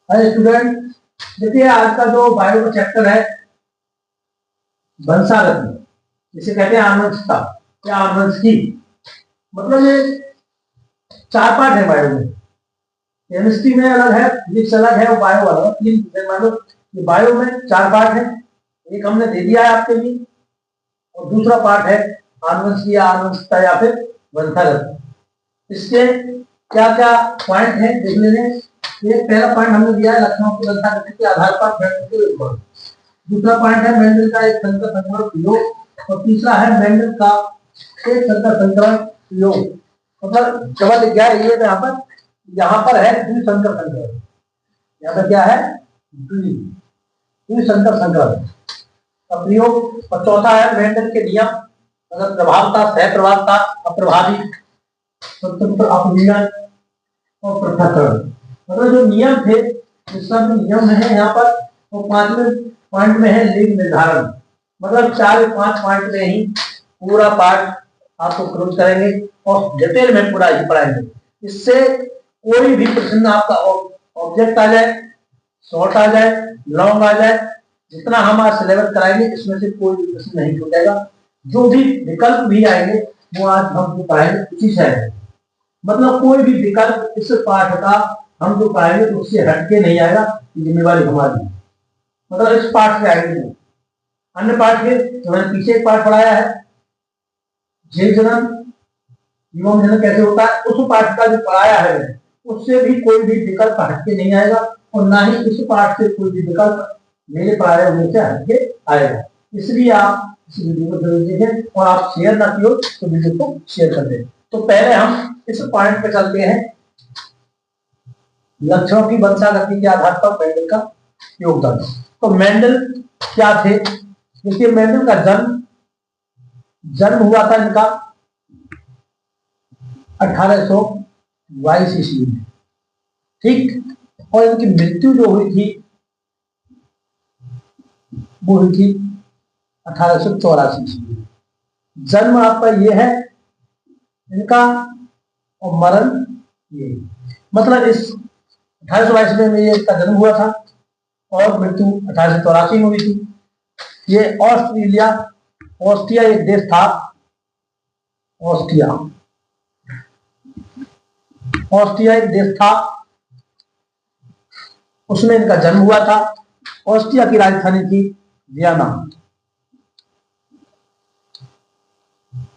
अरे स्टूडेंट, देखिए आज का जो बायो का चैप्टर है वंशागति, इसे कहते हैं आनुवंशिकता या आनुवंशिकी। मतलब ये चार पार्ट है बायो में। केमिस्ट्री में अलग है, फिजिक्स अलग है और बायो अलग है। तीन मतलब ये बायो में चार पार्ट है। एक हमने दे दिया है आपके लिए और दूसरा पार्ट है आनुवंशिकी या आनुवंशिकता या फिर वंशागति। इसके क्या क्या पॉइंट है देख लेने। एक पहला पॉइंट हमने दिया है लक्षणों की वंशागति के आधार पर मेंडल के विवरण। दूसरा पॉइंट है मेंडल का एक संकर संकरण प्रयोग और तीसरा है मेंडल का एक संकर संकरण प्रयोग। मतलब केवल क्या है ये यहाँ पर है द्विसंकर संकरण। यहाँ पर क्या है द्विसंकर संकरण का प्रयोग। और चौथा है मेंडल के नियम, अगर प्रभावता, सह प्रभावता, अप्रभावी, स्वतंत्र अपविजन और पृथक्करण। मतलब जो नियम थे, जिसका नियम है यहाँ पर, वो पांचवें पॉइंट में है लिंग निर्धारण। मतलब 4 या 5 पॉइंट में ही पूरा पार्ट आपको क्लोज करेंगे और डिटेल में पूरा ही पढ़ाएंगे। इससे कोई भी प्रश्न आपका ऑब्जेक्ट आ जाए, शॉर्ट आ जाए, लॉन्ग आ जाए, जितना हम आज सिलेबस कराएंगे इसमें से कोई भी प्रश्न नहीं छूटेगा। जो भी विकल्प भी आएंगे वो आज हम जो पढ़ाएंगे उसी से आएंगे। मतलब कोई भी विकल्प इस पाठ का हम जो पढ़ाएंगे उससे हटके नहीं आएगा, जिम्मेवारी हमारी। मतलब इस पाठ से आएंगे नहीं। अन्य पाठ के जो मैंने पीछे एक पाठ पढ़ाया है जीव जनन एवं जनन कैसे होता है, उस पाठ का जो पढ़ाया है उससे भी कोई भी विकल्प हटके नहीं आएगा और ना ही इस पाठ से कोई भी विकल्प मेरे पढ़ाए हुए से हटके आएगा। इसलिए आप इस वीडियो को जरूर देखें और आप शेयर ना किया तो वीडियो को शेयर कर दें। तो पहले हम इस पॉइंट पे चलते हैं, लक्षणों की वंशागति के आधार पर मेंडल का योगदान। तो मेंडल क्या थे? देखिए मेंडल का जन्म हुआ था इनका 1822 ईस्वी में, ठीक। और इनकी मृत्यु जो हुई थी वो हुई थी 1884 ईस्वी में। जन्म आपका ये है इनका और मरण ये, मतलब इस 1822 में ये इसका जन्म हुआ था और मृत्यु 1884 में हुई थी। ये ऑस्ट्रिया एक देश था, ऑस्ट्रिया एक देश था, उसमें इनका जन्म हुआ था। ऑस्ट्रिया की राजधानी थी वियना।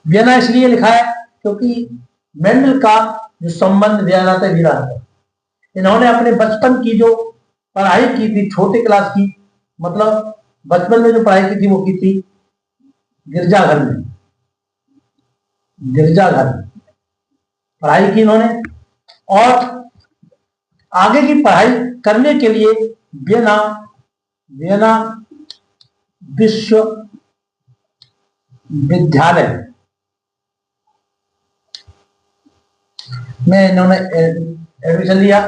वियना इसलिए लिखा है क्योंकि मेंडल का जो संबंध वियना से जुड़ा है। इन्होंने अपने बचपन की जो पढ़ाई की थी, छोटे क्लास की, मतलब बचपन में जो पढ़ाई की थी वो की थी गिरजाघर में। गिरजाघर पढ़ाई की इन्होंने और आगे की पढ़ाई करने के लिए वियना विश्वविद्यालय में इन्होंने एडमिशन लिया,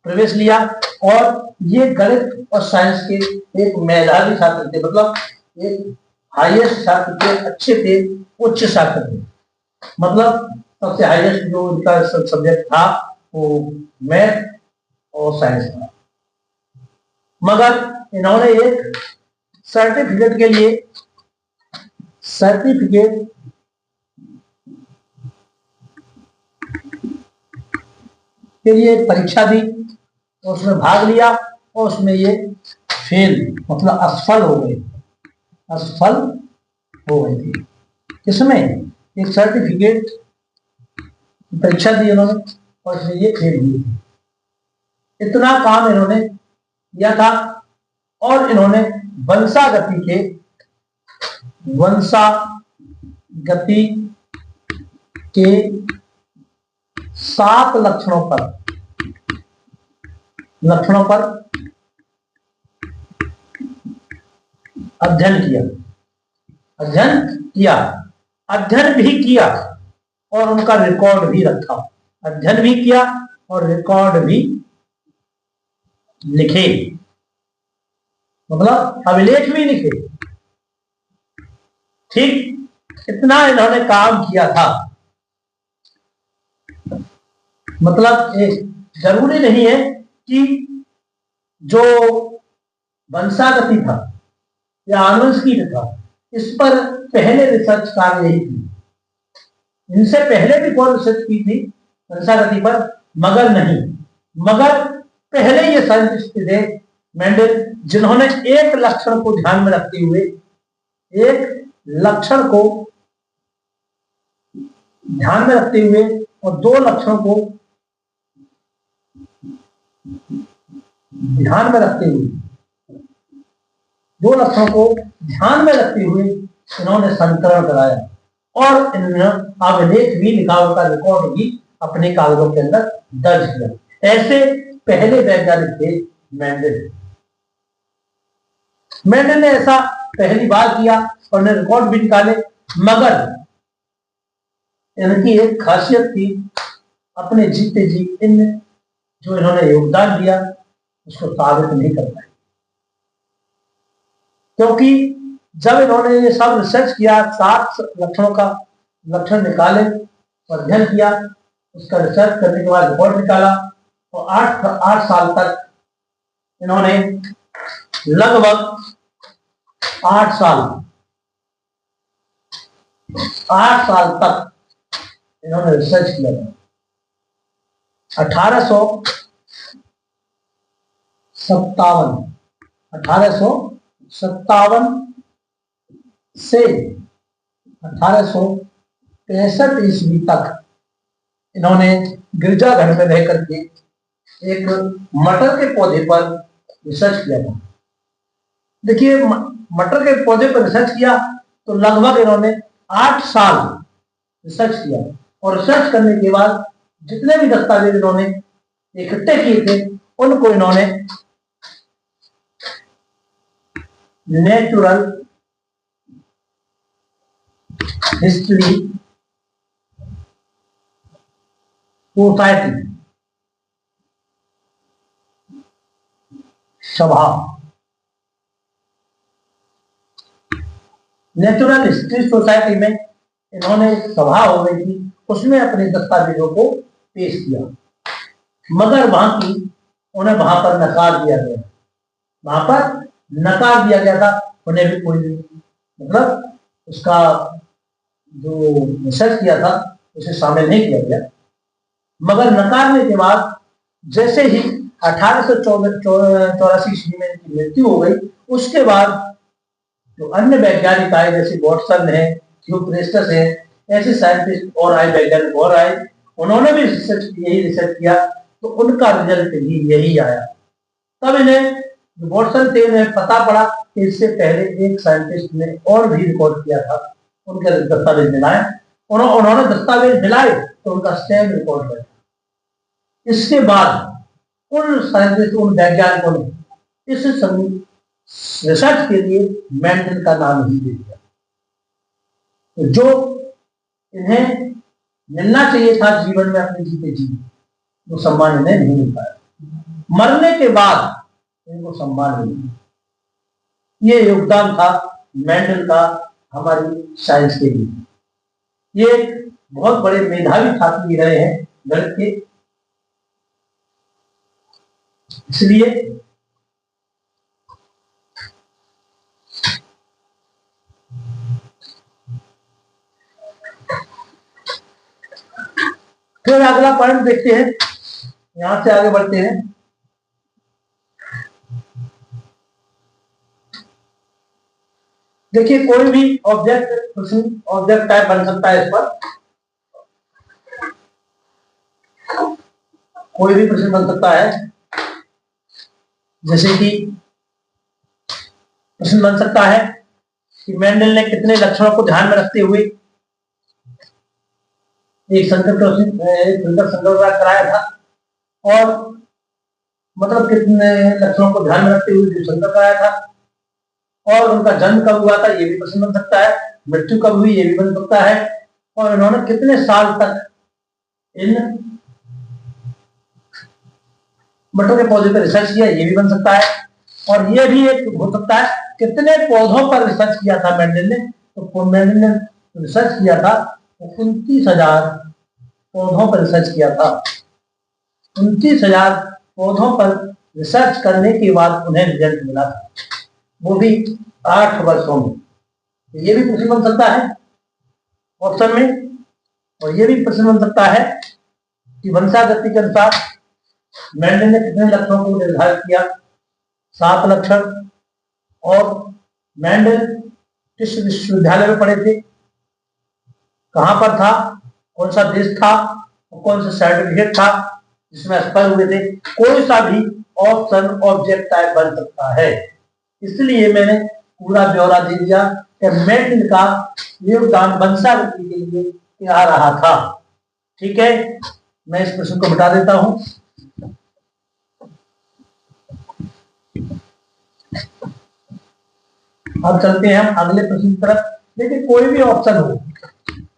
प्रवेश लिया। और ये गणित और साइंस के एक मेधावी छात्र थे, मतलब एक हाईएस्ट छात्र थे, अच्छे थे, उच्च छात्र थे। मतलब सबसे हाईएस्ट जो उनका सब्जेक्ट था वो मैथ और साइंस था। मगर इन्होंने एक सर्टिफिकेट के लिए परीक्षा दी और उसमें भाग लिया और उसमें ये फेल, मतलब असफल हो गई थी। इसमें एक सर्टिफिकेट परीक्षा दी इन्होंने और इसमें ये फेल हुई थी। इतना काम इन्होंने किया था और इन्होंने वंशागति के 7 लक्षणों पर अध्ययन भी किया और उनका रिकॉर्ड भी रखा। अध्ययन भी किया और रिकॉर्ड भी लिखे, मतलब अभिलेख भी लिखे, ठीक। इतना इन्होंने काम किया था। मतलब जरूरी नहीं है कि जो वंशागति था या आनुवंशिकी था, इस पर पहले रिसर्च कार्य यही थी। इनसे पहले भी बहुत रिसर्च की थी वंशागति पर, मगर नहीं, मगर पहले ये साइंटिस्ट थे मेंडल, जिन्होंने एक लक्षण को ध्यान में रखते हुए, एक लक्षण को ध्यान में रखते हुए और दो लक्षणों को ध्यान में रखते हुए, दो लक्षणों को ध्यान में रखते हुए इन्होंने संकलन कराया और इन्होंने अभिलेख भी लिखा, उनका रिकॉर्ड भी अपने कागजों के अंदर दर्ज किया। ऐसे पहले वैज्ञानिक थे मेंडल। मेंडल ने ऐसा पहली बार किया और उन्हें रिकॉर्ड भी निकाले, मगर इनकी एक खासियत थी, अपने जीते जी इन जो इन्होंने योगदान दिया उसको साबित नहीं कर पाए, क्योंकि जब इन्होंने ये सब रिसर्च किया, 7 लक्षणों का लक्षण निकाले, अध्ययन किया, उसका रिसर्च करने के बाद रिपोर्ट निकाला, और 8 साल तक इन्होंने लगभग 8 साल तक इन्होंने रिसर्च किया था। 1857 से 1865 ईस्वी तक इन्होंने गिरजाघर में रह करके एक मटर के पौधे पर रिसर्च किया था। देखिए, मटर के पौधे पर रिसर्च किया तो लगभग इन्होंने 8 साल रिसर्च किया, और रिसर्च करने के बाद जितने भी दस्तावेज इन्होंने इकट्ठे किए थे उनको इन्होंने नेचुरल हिस्ट्री सोसाइटी सभा, नेचुरल हिस्ट्री सोसाइटी में इन्होंने सभा हो गई थी, उसमें अपने दस्तावेजों को पेश किया, मगर उन्हें वहां पर नकार दिया गया, था। उन्हें भी कोई मतलब उसका जो रिसर्च किया था उसे शामिल नहीं किया गया, मगर नकारने के बाद जैसे ही 1884 ईस्वी में इनकी मृत्यु हो गई, उसके बाद जो अन्य वैज्ञानिक आए, जैसे वॉटसन है, ह्यूप्रेस्टस है, ऐसे साइंटिस्ट और आए, वैज्ञानिक और आए, उन्होंने भी यही रिसर्च किया, तो उनका रिजल्ट भी यही आया। तब इन्हें वॉटसन थे, इन्हें पता पड़ा कि इससे पहले एक साइंटिस्ट ने और भी रिकॉर्ड किया था, उनके दस्तावेज मिलाए, उन्होंने दस्तावेज मिलाए तो उनका सेम रिकॉर्ड है। इसके बाद उन साइंटिस्ट, उन वैज्ञानिकों ने इस रिसर्च के लिए मेंडल का नाम ही दे दिया। तो जो इन्हें मिलना चाहिए था जीवन में अपने जीते जी, वो सम्मान इन्हें नहीं मिल पाया, मरने के बाद इनको सम्मान मिला। ये योगदान था मेंडल का हमारी साइंस के लिए। ये बहुत बड़े मेधावी छात्र रहे हैं गणित के, इसलिए फिर अगला पॉइंट देखते हैं, यहां से आगे बढ़ते हैं। देखिए, कोई भी ऑब्जेक्ट टाइप बन सकता है, इस पर कोई भी प्रश्न बन सकता है, जैसे कि प्रश्न बन सकता है कि मेंडल ने कितने लक्षणों को ध्यान में रखते हुए एक सुंदर संग्रह कराया था, और मतलब कितने लक्षणों को ध्यान में रखते हुए जो संग्रह कराया था, और उनका जन्म कब हुआ था, ये भी प्रश्न बन सकता है, मृत्यु कब हुई, ये भी बन सकता है, और इन्होंने कितने साल तक इन मटर के पौधे पर रिसर्च किया, ये भी बन सकता है। और ये भी एक हो सकता है कितने पौधों पर रिसर्च किया था मेंडल ने, तो मेंडल ने रिसर्च किया था 29,000 पौधों पर रिसर्च किया था, 29,000 पौधों पर रिसर्च करने के बाद उन्हें रिजल्ट मिला था, वो भी 8 वर्षों में। ये भी प्रश्न बन सकता है ऑप्शन में, और ये भी प्रश्न बन सकता है कि वंशागति के अनुसार मेंडल ने कितने लक्षणों को निर्धारित किया, 7 लक्षण। और मेंडल किस विश्वविद्यालय में पढ़े थे, कहां पर था, कौन सा देश था, और कौन सा सर्टिफिकेट था जिसमें असफल हुए थे। कोई सा भी ऑप्शन ऑब्जेक्ट टाइप बन सकता है, इसलिए मैंने पूरा ब्यौरा दे दिया कि मेंडल का योगदान वंशागति के लिए क्या रहा था। ठीक है, मैं इस प्रश्न को बता देता हूं। अब चलते हैं हम अगले प्रश्न की तरफ। देखिए, कोई भी ऑप्शन हो,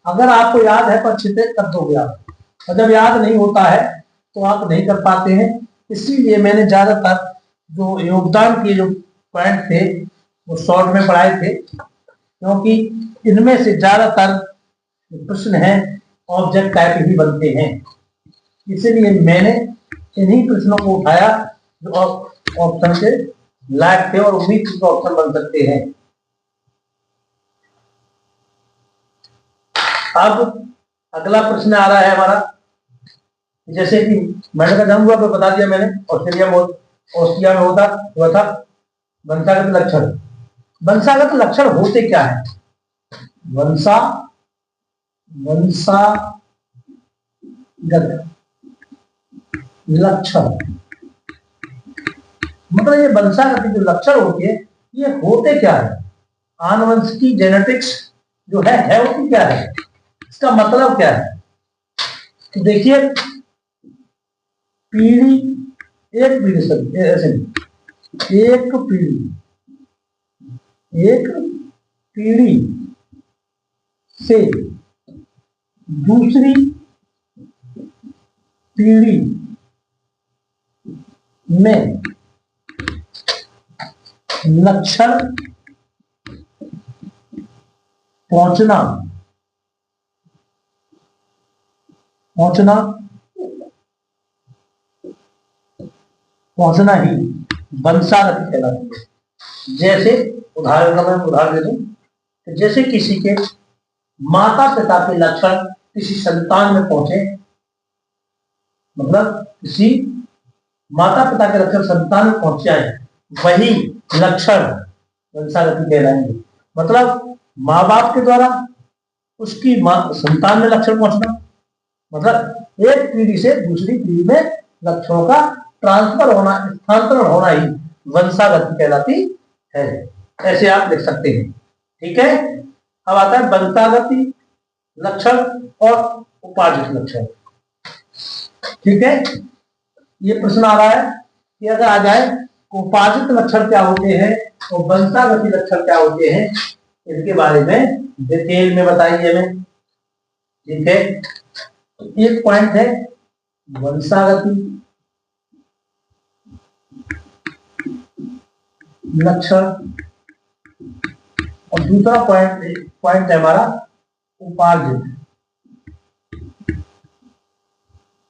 अगर आपको याद है तो अच्छे से कर दोगे आप, और जब याद नहीं होता है तो आप नहीं कर पाते हैं। इसीलिए मैंने ज्यादातर जो योगदान के जो पॉइंट थे वो शॉर्ट में पढ़ाए थे, क्योंकि इनमें से ज्यादातर प्रश्न है ऑब्जेक्ट टाइप ही बनते हैं। इसीलिए मैंने इन्हीं प्रश्नों को उठाया जो ऑप्शन के लायक थे, और उम्मीद की ऑप्शन बन सकते हैं। अब अगला प्रश्न आ रहा है हमारा, जैसे कि मेंडल का जन्म हुआ तो बता दिया मैंने, ऑस्ट्रिया में हुआ था। वंशागत लक्षण, वंशागत लक्षण होते क्या है? वंशागत लक्षण मतलब ये वंशागत जो लक्षण होती है ये होते क्या है? आनुवंशिकी जेनेटिक्स जो है होती क्या है, इसका मतलब क्या है? तो देखिए, पीढ़ी एक पीढ़ी से ऐसे एक पीढ़ी से दूसरी पीढ़ी में लक्षण पहुंचना ही वंशागति कहलाती है। जैसे उदाहरण का मैं उदाहरण दे दूं, तो जैसे किसी के माता पिता के लक्षण किसी संतान में पहुंचे, मतलब किसी माता पिता के लक्षण संतान में पहुंच जाए, वही लक्षण वंशागति कहलाएंगे। मतलब माँ बाप के द्वारा उसकी संतान में लक्षण पहुंचना, मतलब एक पीढ़ी से दूसरी पीढ़ी में लक्षणों का ट्रांसफर होना, स्थानांतरण होना ही वंशागति कहलाती है। ऐसे आप लिख सकते हैं। ठीक है, अब आता है वंशागति लक्षण और उपार्जित लक्षण। ठीक है, ये प्रश्न आ रहा है कि अगर आ जाए उपार्जित लक्षण क्या होते हैं और वंशागति लक्षण क्या होते हैं, इसके बारे में डिटेल में बताइए हमें। ठीक है, एक पॉइंट है वंशागति लक्षण, और दूसरा पॉइंट है हमारा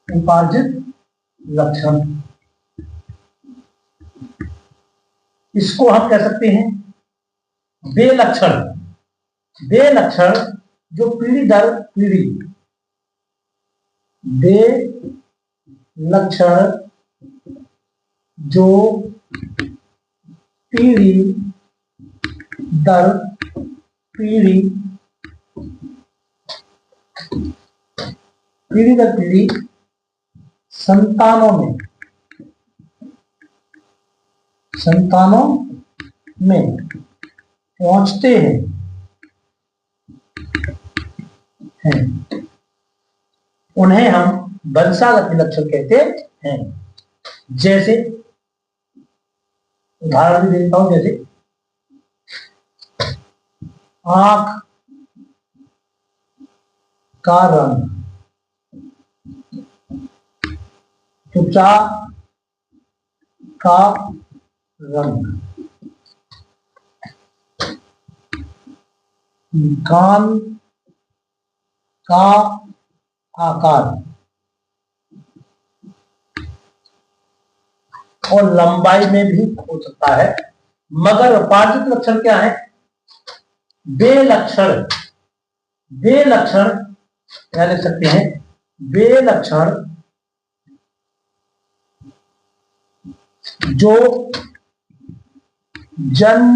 उपार्जित लक्षण। इसको हम कह सकते हैं वे लक्षण जो पीढ़ी दर पीढ़ी, वे लक्षण जो पीढ़ी दर पीढ़ी संतानों में पहुंचते हैं, उन्हें हम वंशागति लक्षण कहते हैं। जैसे उदाहरण भी देता हूं, जैसे आंख का रंग, त्वचा का रंग, कान का आकार, और लंबाई में भी हो सकता है। मगर उपार्जित लक्षण क्या है? वे लक्षण क्या लिख सकते हैं? वे लक्षण जो जन्म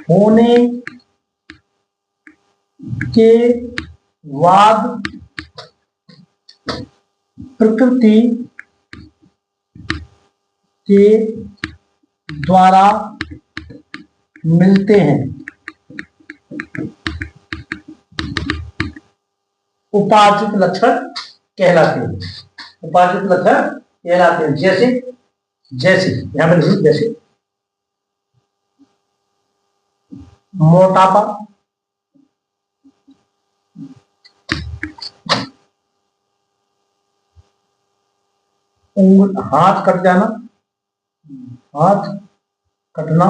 होने के बाद प्रकृति के द्वारा मिलते हैं, उपार्जित लक्षण कहलाते हैं। उपार्जित लक्षण कहलाते हैं। जैसे यहां पर लिखिए, जैसे मोटापा, हाथ कट जाना, हाथ कटना,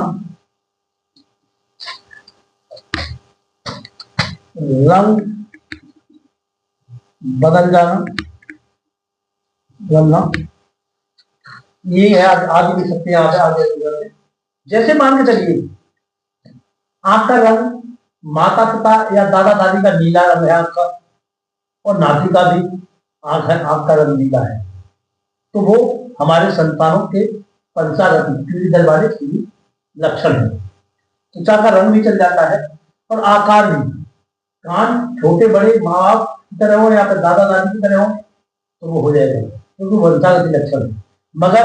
रंग बदल जाना, बदलना, ये है। आगे भी सकते हैं, आगे। जैसे मान के चलिए आंख का रंग माता पिता या दादा दादी का नीला रंग है आंख का, और नाती का भी आंख का रंग नीला है, तो वो हमारे संतानों के पंचागत पीढ़ी दर वाले लक्षण है। त्वचा का रंग भी चल जाता है और आकार भी। कान छोटे बड़े माँ बाप की तरह हो या फिर दादा दादी की तरह हो तो वो हो जाएगा, क्योंकि वो वंशागत लक्षण है। मगर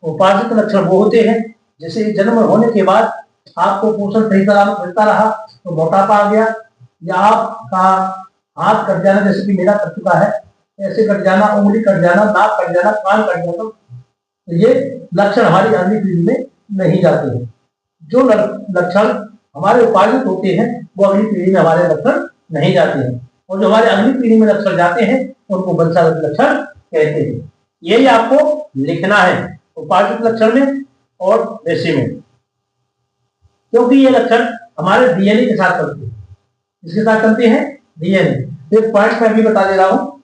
उपार्जित लक्षण वो होते हैं जैसे जन्म होने के बाद आपको पोषण सही तरह मिलता रहा तो मोटापा आ गया, या आपका हाथ कट जाना, जैसे कि मेरा कट चुका है, ऐसे कट जाना, उंगली कट जाना, नाक कट जाना, कान कट जाना, तो ये लक्षण हमारी अगली पीढ़ी में नहीं जाते हैं। जो लक्षण हमारे उपार्जित होते हैं वो अगली पीढ़ी में हमारे लक्षण नहीं जाते हैं, और जो हमारे अगली पीढ़ी में लक्षण जाते हैं उनको वंशागत लक्षण कहते हैं। यही आपको लिखना है उपार्जित लक्षण में और वैसे में, क्योंकि ये लक्षण हमारे डीएनए के साथ चलते हैं। इसके साथ चलते हैं डीएनए। एक पॉइंट मैं भी बता दे रहा हूं,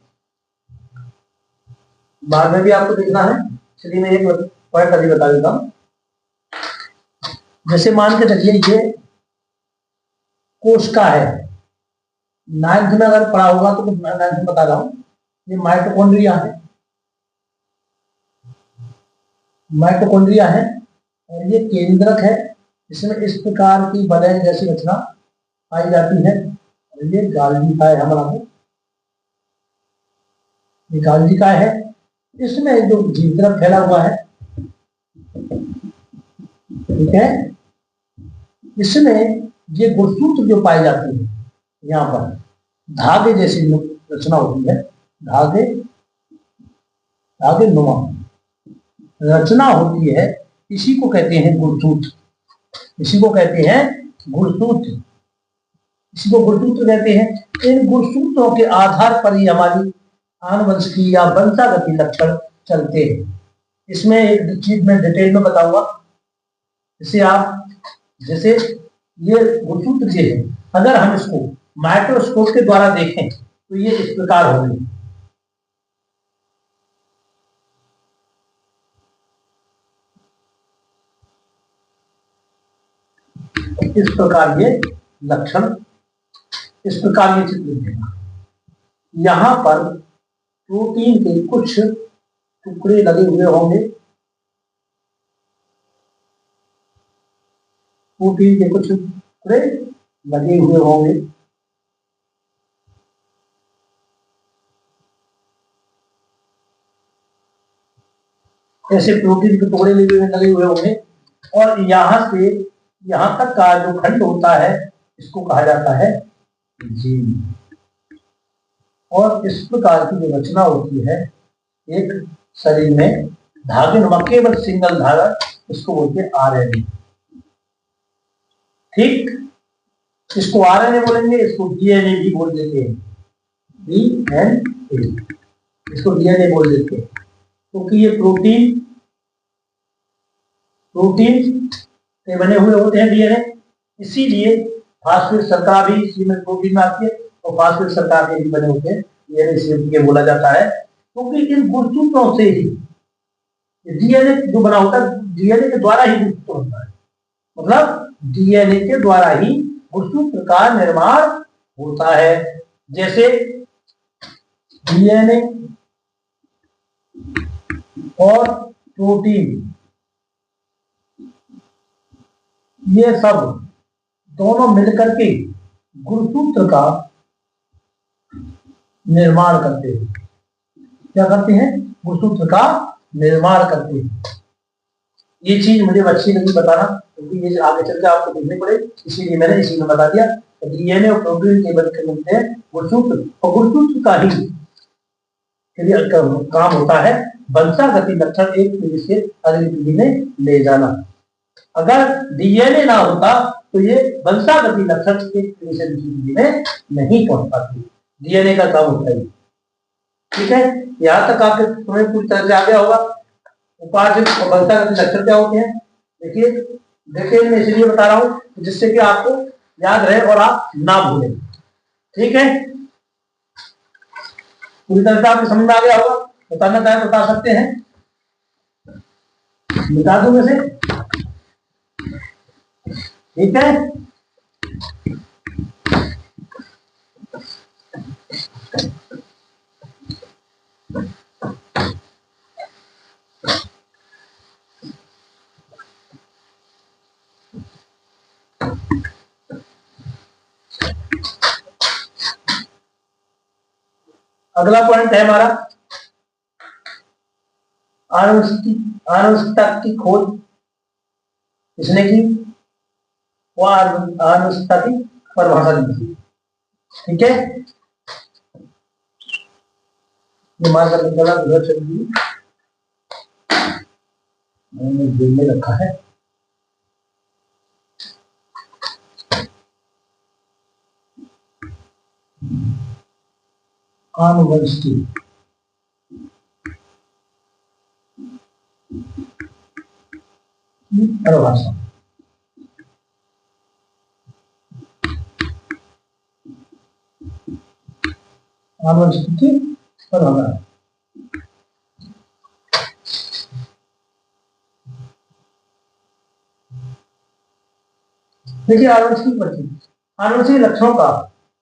बाद में भी आपको देखना है, इसलिए मैं एक पॉइंट अभी बता देता हूं। जैसे मान के चलिए ये कोशिका है, 9th में अगर पढ़ा होगा तो मैं 9th में बता रहा हूं, ये माइटोकॉन्ड्रिया है, माइटोकॉन्ड्रिया है, और ये केंद्रक है। इसमें इस प्रकार की वलय जैसी रचना पाई जाती है, और ये गाल्गी का है हमारा, ये गाल्गी का है। इसमें जो जीवद्रव फैला हुआ है, ठीक है, इसमें ये गुणसूत्र जो पाए जाते हैं, यहाँ पर धागे जैसी रचना होती है, धागे नुमा रचना होती है, इसी को कहते हैं गुणसूत्र। इसी को कहते हैं गुणसूत्र, इसी को गुणसूत्र कहते हैं। इन गुणसूत्रों के आधार पर ही हमारी आनुवंशिकी या वंशागति लक्षण चलते हैं। इसमें एक चीज मैं डिटेल में बताऊंगा, इसे आप जैसे ये गुणसूत्र ये है, अगर हम इसको माइक्रोस्कोप के द्वारा देखें तो ये इस प्रकार होंगे। इस प्रकार ये लक्षण, इस प्रकार ये चित्र दिखेगा। यहां पर प्रोटीन के कुछ टुकड़े लगे हुए होंगे, प्रोटीन के कुछ टुकड़े लगे हुए होंगे, ऐसे प्रोटीन के टुकड़े लगे हुए होंगे, और यहां से यहां तक का जो खंड होता है इसको कहा जाता है जीन। और इस प्रकार की जो रचना होती है एक शरीर में धागे नुमा केवल सिंगल धागा, इसको बोलते हैं आरएनए। ठीक, इसको आरएनए बोलेंगे, इसको डीएनए भी बोल देते हैं, डीएनए, इसको डीएनए बोल देते हैं, क्योंकि ये प्रोटीन से बने हुए होते हैं डीएनए, इसीलिए फास्फेट शर्करा भी इसी में प्रोटीन में आती है, और फास्फेट शर्करा के भी बने होते हैं डीएनए, इसलिए बोला जाता है, क्योंकि इन गुणसूत्रों से ही डीएनए जो बना होता है डीएनए के द्वारा ही गुणसूत्र होता है, मतलब डीएनए के द्वारा ही गुणसूत्र का निर्माण होता है। जैसे डीएनए और प्रोटीन ये सब दोनों मिलकर के गुणसूत्र का निर्माण करते हैं। क्या करते हैं? गुणसूत्र का निर्माण करते हैं। ये चीज मुझे अच्छी नहीं बताना क्योंकि ये आगे चल के आपको देखने पड़े, इसीलिए मैंने इसी में बता दिया। डीएनए और प्रोटीन के बनकर मिलते हैं गुणसूत्र, और गुणसूत्र का ही काम होता है वंशागति लक्षण एक पीढ़ी से अगली पीढ़ी में ले जाना। अगर डीएनए ना होता तो ये वंशागति लक्षण एक पीढ़ी से दूसरी पीढ़ी में नहीं पहुंच पाती। डीएनए का काम होता है। ठीक है, यहाँ तक आपके तुम्हें पूरी तरह से आ गया होगा। उपार्जित और वंशागति लक्षण क्या होते हैं? देखिए मैं इसलिए बता रहा हूँ जिससे कि आपको याद रहे और आप ना भूलें। ठीक है, पूरी तरह से आपको समझ में आ गया होगा। बताना चाहे बता सकते हैं, बता दूं में से। ठीक है, अगला पॉइंट है हमारा आनुवंशिकता की खोज किसने की? वो आनुवंशिकता की परिभाषा दी थी। ठीक है, ये मार्कर निकाला उधर चल दी, मैंने जेब में रखा है। आनुवंशिकी परिभाषा। आनुवंशिकी परिभाषा देखिए, आनुवंशिक लक्षणों का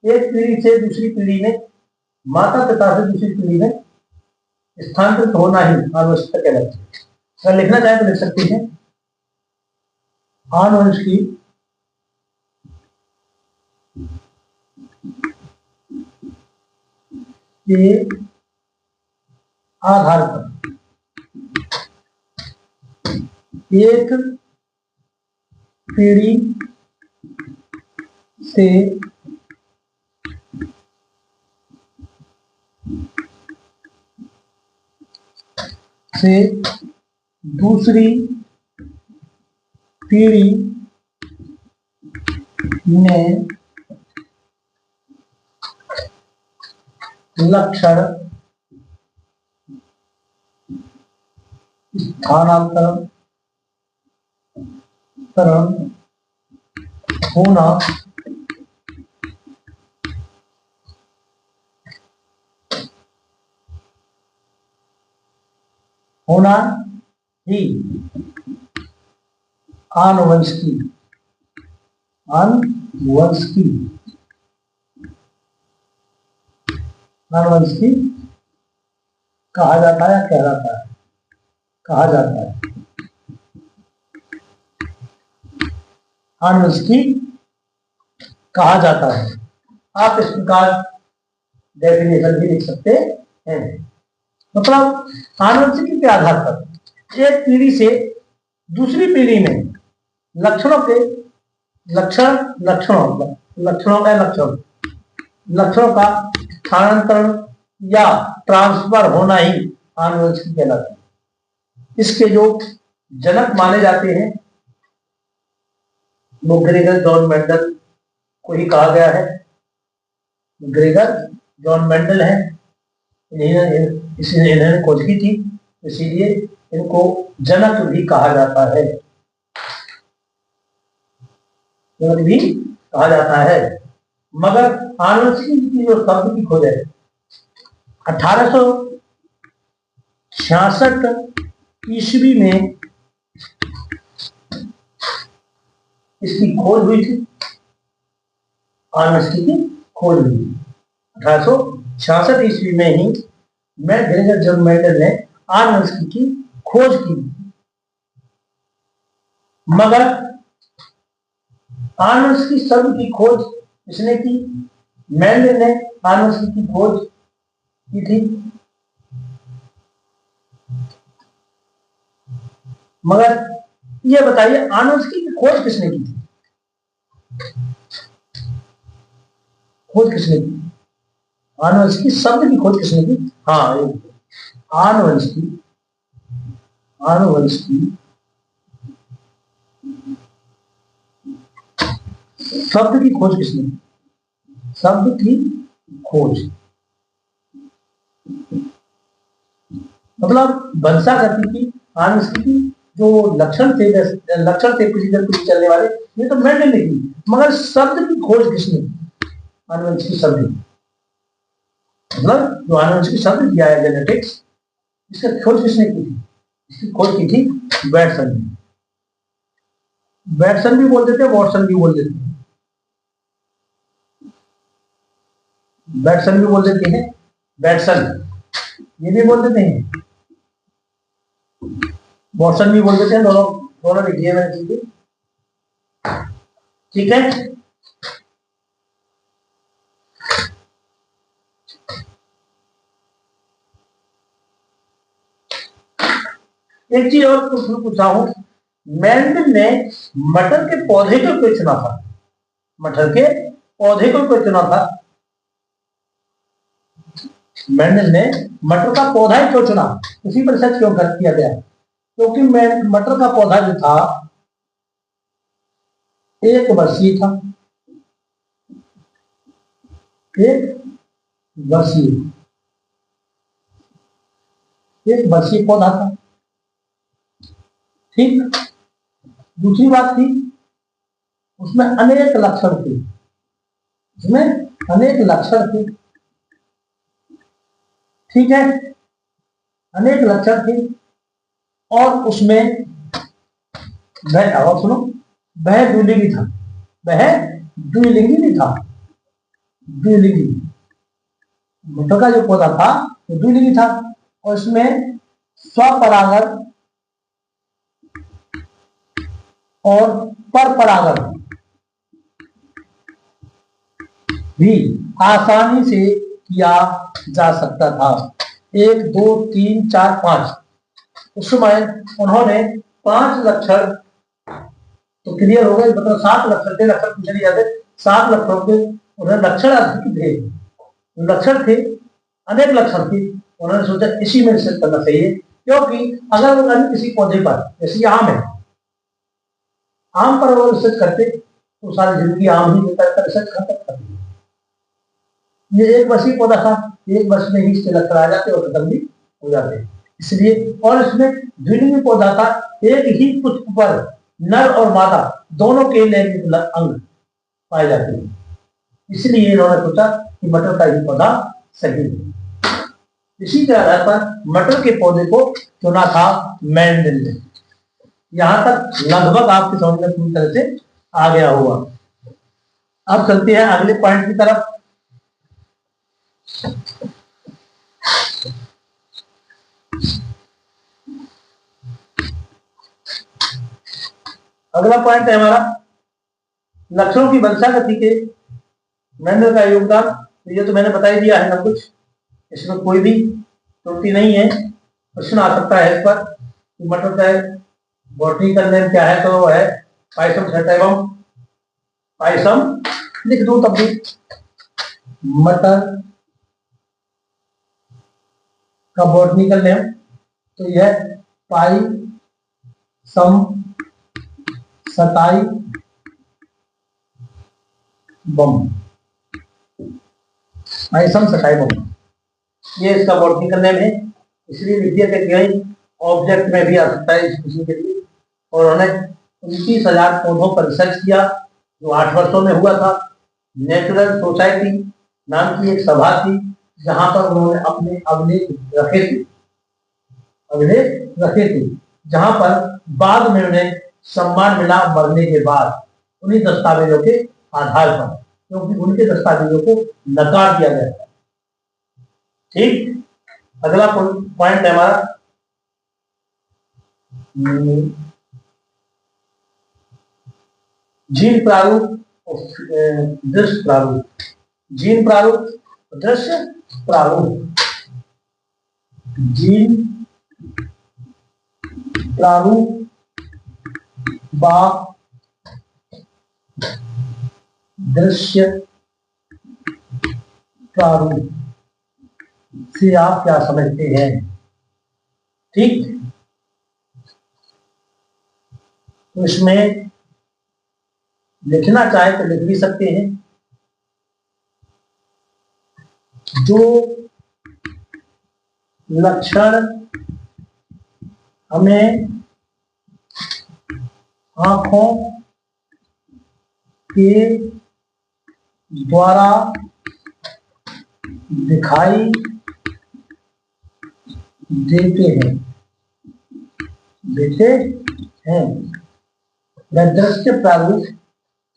एक पीढ़ी से दूसरी पीढ़ी में, माता पिता से दूसरी पीढ़ी में स्थानांतरित होना ही आनुवंशिकता कहलाती है। अगर लिखना चाहे तो लिख सकते हैं, आनुवंशिकी के आधार पर एक पीढ़ी से दूसरी पीढ़ी में लक्षण स्थानांतरण होना ही आनुवंशिकी कहा जाता है, कहलाता है, कहा जाता है। आनुवंशिकी कहा जाता है। आप इस प्रकार डेफिनेशन भी लिख सकते हैं। मतलब आनुवंशिकी के आधार पर एक पीढ़ी से दूसरी पीढ़ी में लक्षणों का स्थानांतरण या ट्रांसफर होना ही आनुवंशिकी कहलाता है। इसके जो जनक माने जाते हैं वो ग्रेगर जॉन मेंडल को ही कहा गया है। ग्रेगर जॉन मेंडल है, इन्होंने खोज की थी, इसीलिए इनको जनक भी कहा जाता है, जनक भी कहा जाता है। मगर आनुवंशिकी की जो शब्द की खोज है 1866 ईस्वी में इसकी खोज हुई थी, आर्नस्ट की खोज हुई थी 1866 ईस्वी में ही ग्रेगर जॉन मेंडल ने आर्नस्ट की खोज की। मगर आर्नस्ट की शब्द की खोज किसने की? मेंडल ने आर्नस्ट की खोज की थी, मगर ये बताइए आर्नस्ट की खोज किसने की थी? खोज किसने की? आनुवंशिक की शब्द की खोज किसने की? हाँ, आनुवंशिक शब्द की खोज किसने की? शब्द की खोज मतलब वंशागति की, आनुवंशिक की जो लक्षण थे प्रोसीजर पे चलने वाले, ये तो मेंडल ने की, मगर शब्द की खोज किसने की? आनुवंशिक शब्द, मतलब जो आनुवंशिक शब्द दिया है जेनेटिक्स, इसका खोज किसने की थी? इसकी खोज की थी बैटसन ने। बैटसन भी बोल देते हैं, वॉटसन भी बोल देते हैं, बैटसन भी बोल देते हैं, बैटसन ये भी बोल देते हैं, वॉटसन भी बोल देते हैं, दोनों दोनों लिखिए मैंने, ठीक है। एक चीज और पूछा हूं, मेंडल ने मटर के पौधे को क्यों चुना था? मटर के पौधे को क्यों चुना था? मेंडल ने मटर का पौधा ही क्यों चुना? उसी पर सर्च क्यों कर किया गया? क्योंकि मटर का पौधा जो था एक वर्षीय था, एक वर्षीय पौधा था, ठीक। दूसरी बात थी उसमें अनेक लक्षण थे, ठीक है, अनेक लक्षण थे, और उसमें वह सुनो, वह द्विलिंगी था, द्विलिंगी मटर का जो पौधा था वो द्विलिंगी था, और इसमें स्वपरागण और परपरागण भी आसानी से किया जा सकता था। 1 2 3 4 5, उस समय उन्होंने 5 लक्षण तो क्लियर हो गए, मतलब 7 लक्षण थे, लक्षण पूछे नहीं जाते, 7 लक्षण के उन्हें लक्षण अधिक थे, लक्षण थे, अनेक लक्षण थे, उन्होंने सोचा इसी में रिसर्च करना चाहिए, क्योंकि अगर वो किसी पौधे पर, जैसे आम है, आम पर वो रिसर्च करते तो सारी जिंदगी आम ही रिसर्च करते। ये एक वर्षीय पौधा था, 1 वर्ष में ही इसके लक्षण आ जाते और खत्म भी हो जाते, इसलिए। और इसमें द्विलिंगी पौधा था, एक ही पुष्प पर नर और मादा दोनों के लैंगिक अंग पाए जाते हैं, इसलिए इन्होंने सोचा कि मटर का ही पौधा सही है। इसी के आधार पर मटर के पौधे को चुना था मेंडल ने। यहां तक लगभग आपके समझ में पूरी तरह से आ गया होगा। अब चलते हैं अगले पॉइंट की तरफ। अगला पॉइंट है हमारा लक्षणों की वंशागति के मेंडल का योगदान। तो ये तो मैंने बता ही दिया है ना कुछ, इसमें कोई भी त्रुटि नहीं है। प्रश्न आ सकता है इस पर कि मटर का बॉटनिकल नेम क्या है, तो है पाइसम सैटिवम, पाइसम लिख दो तब भी, मटर का बॉटनिकल नेम तो यह पाइसम सताई बम, पाइसम सताई बम, ये इसका बॉटनिकल नेम है, इसलिए लिख दिया कि कहीं ऑब्जेक्ट में भी आ सकता है इसी के लिए। और उन्होंने 29,000 पौधों पर रिसर्च किया जो 8 वर्षों में हुआ था। नेचुरल सोसाइटी नाम की एक सभा थी जहां पर उन्होंने अपने अभिलेख रखे थे, अभिलेख रखे थे, जहां पर बाद में उन्हें सम्मान मिला मरने के बाद उन्हीं दस्तावेजों के आधार पर, क्योंकि उनके दस्तावेजों को नकार दिया गया था। ठीक, अगला पॉइंट है हमारा जीन प्रारूप और दृश्य प्रारूप। जीन प्रारूप, दृश्य प्रारूप। जीन प्रारूप बा दृश्य प्रारूप से आप क्या समझते हैं? ठीक, तो इसमें लिखना चाहे तो लिख भी सकते हैं। जो लक्षण हमें आंखों के द्वारा दिखाई देते हैं वह दृश्य प्रारूप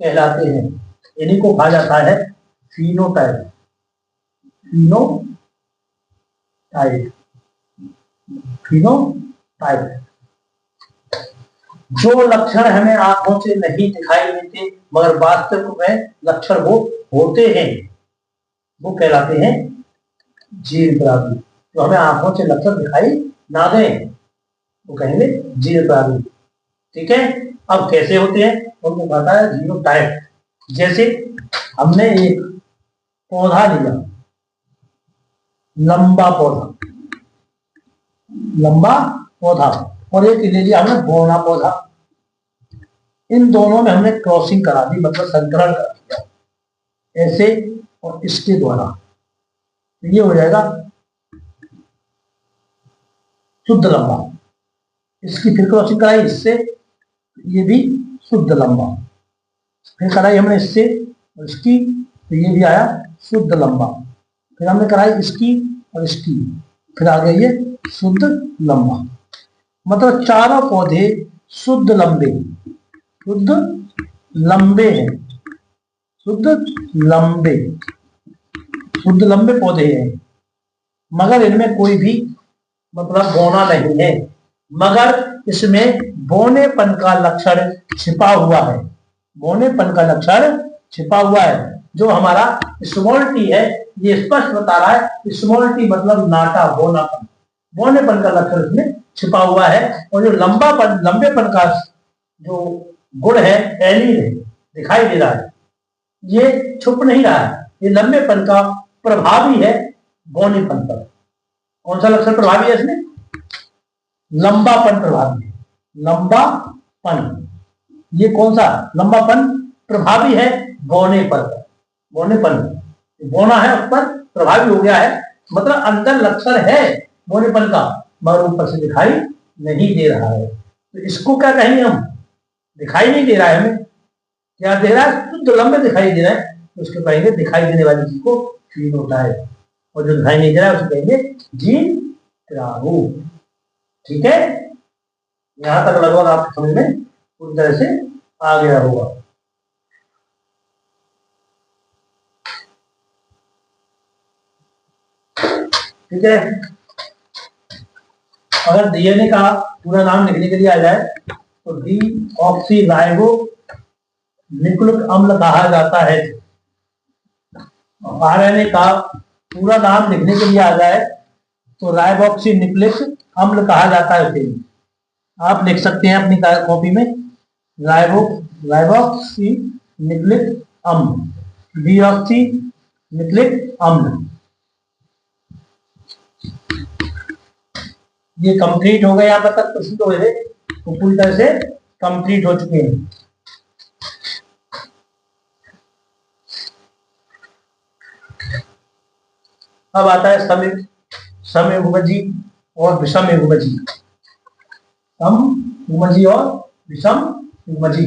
कहलाते हैं। इन्हीं को कहा जाता है फिनोटाइप। फिनोटाइप। जो लक्षण हमें आंखों से नहीं दिखाई देते मगर वास्तव में लक्षण वो होते हैं, वो कहलाते हैं जीन प्रारूप। जो हमें आंखों से लक्षण दिखाई ना दें वो कहेंगे जीन प्रारूप। ठीक है, अब कैसे होते हैं उनको कहता है जीनोटाइप। जैसे हमने एक पौधा लिया, लंबा पौधा और एक ले लिया हमने बौना पौधा। इन दोनों में हमने क्रॉसिंग करा दी, मतलब संकरण कर दिया ऐसे और इसके द्वारा, ये हो जाएगा शुद्ध लंबा। इसकी फिर क्रॉसिंग कराई इससे, ये भी शुद्ध लंबा। फिर कराई हमने इससे और इसकी, तो ये भी आया शुद्ध लंबा। फिर हमने कराई इसकी और इसकी, फिर आ गया ये शुद्ध लंबा। मतलब चारों पौधे शुद्ध लंबे हैं, शुद्ध लंबे पौधे हैं, मगर इनमें कोई भी मतलब बौना नहीं है, मगर इसमें बौनेपन का लक्षण छिपा हुआ है। बौनेपन का लक्षण छिपा हुआ है। जो हमारा स्मॉल टी है ये स्पष्ट बता रहा है, स्मॉल टी मतलब नाटा, बौनापन, बौनेपन का लक्षण इसमें छिपा हुआ है। और जो लंबेपन का जो गुण है, एलिन है, दिखाई दे रहा है, ये छुप नहीं रहा है, ये लंबेपन का प्रभावी है बौनेपन पर। कौन सा लक्षण प्रभावी है इसमें? लंबापन प्रभावी है। लंबापन, ये कौन सा लंबापन प्रभावी है? बौनेपन, बौना है उस पर प्रभावी हो गया है, मतलब अंदर लक्षण है बौनेपन का मगर ऊपर से दिखाई नहीं दे रहा है। तो इसको क्या कहेंगे हम? दिखाई नहीं दे रहा है हमें, क्या दे रहा है? शुद्ध लंबे दिखाई दे रहा है, तो उसको कहेंगे दिखाई देने वाली चीज को फिनोटाइप। और जो दिखाई नहीं दे रहा है उसको कहेंगे जीन प्रारूप। ठीक है, यहां तक लगभग आपके समझ में पूरी तरह से आ गया होगा। ठीक है, अगर डीएनए का पूरा नाम लिखने के लिए आ जाए तो डीऑक्सीराइबो न्यूक्लिक अम्ल कहा जाता है। आरएनए का पूरा नाम लिखने के लिए आ जाए तो राइबोक्सी न्यूक्लिक अम्ल कहा जाता है उसे। आप लिख सकते हैं अपनी कॉपी में राइबोक्सी न्यूक्लिक अम्ल, डीऑक्सी न्यूक्लिक अम्ल। ये कंप्लीट हो गए, यहाँ तक प्रश्न तो हुए तो पूरी तरह से कंप्लीट हो चुके हैं। अब आता है समयुग्मजी और विषम युग्मजी। समयुग्मजी और विषम युग्मजी।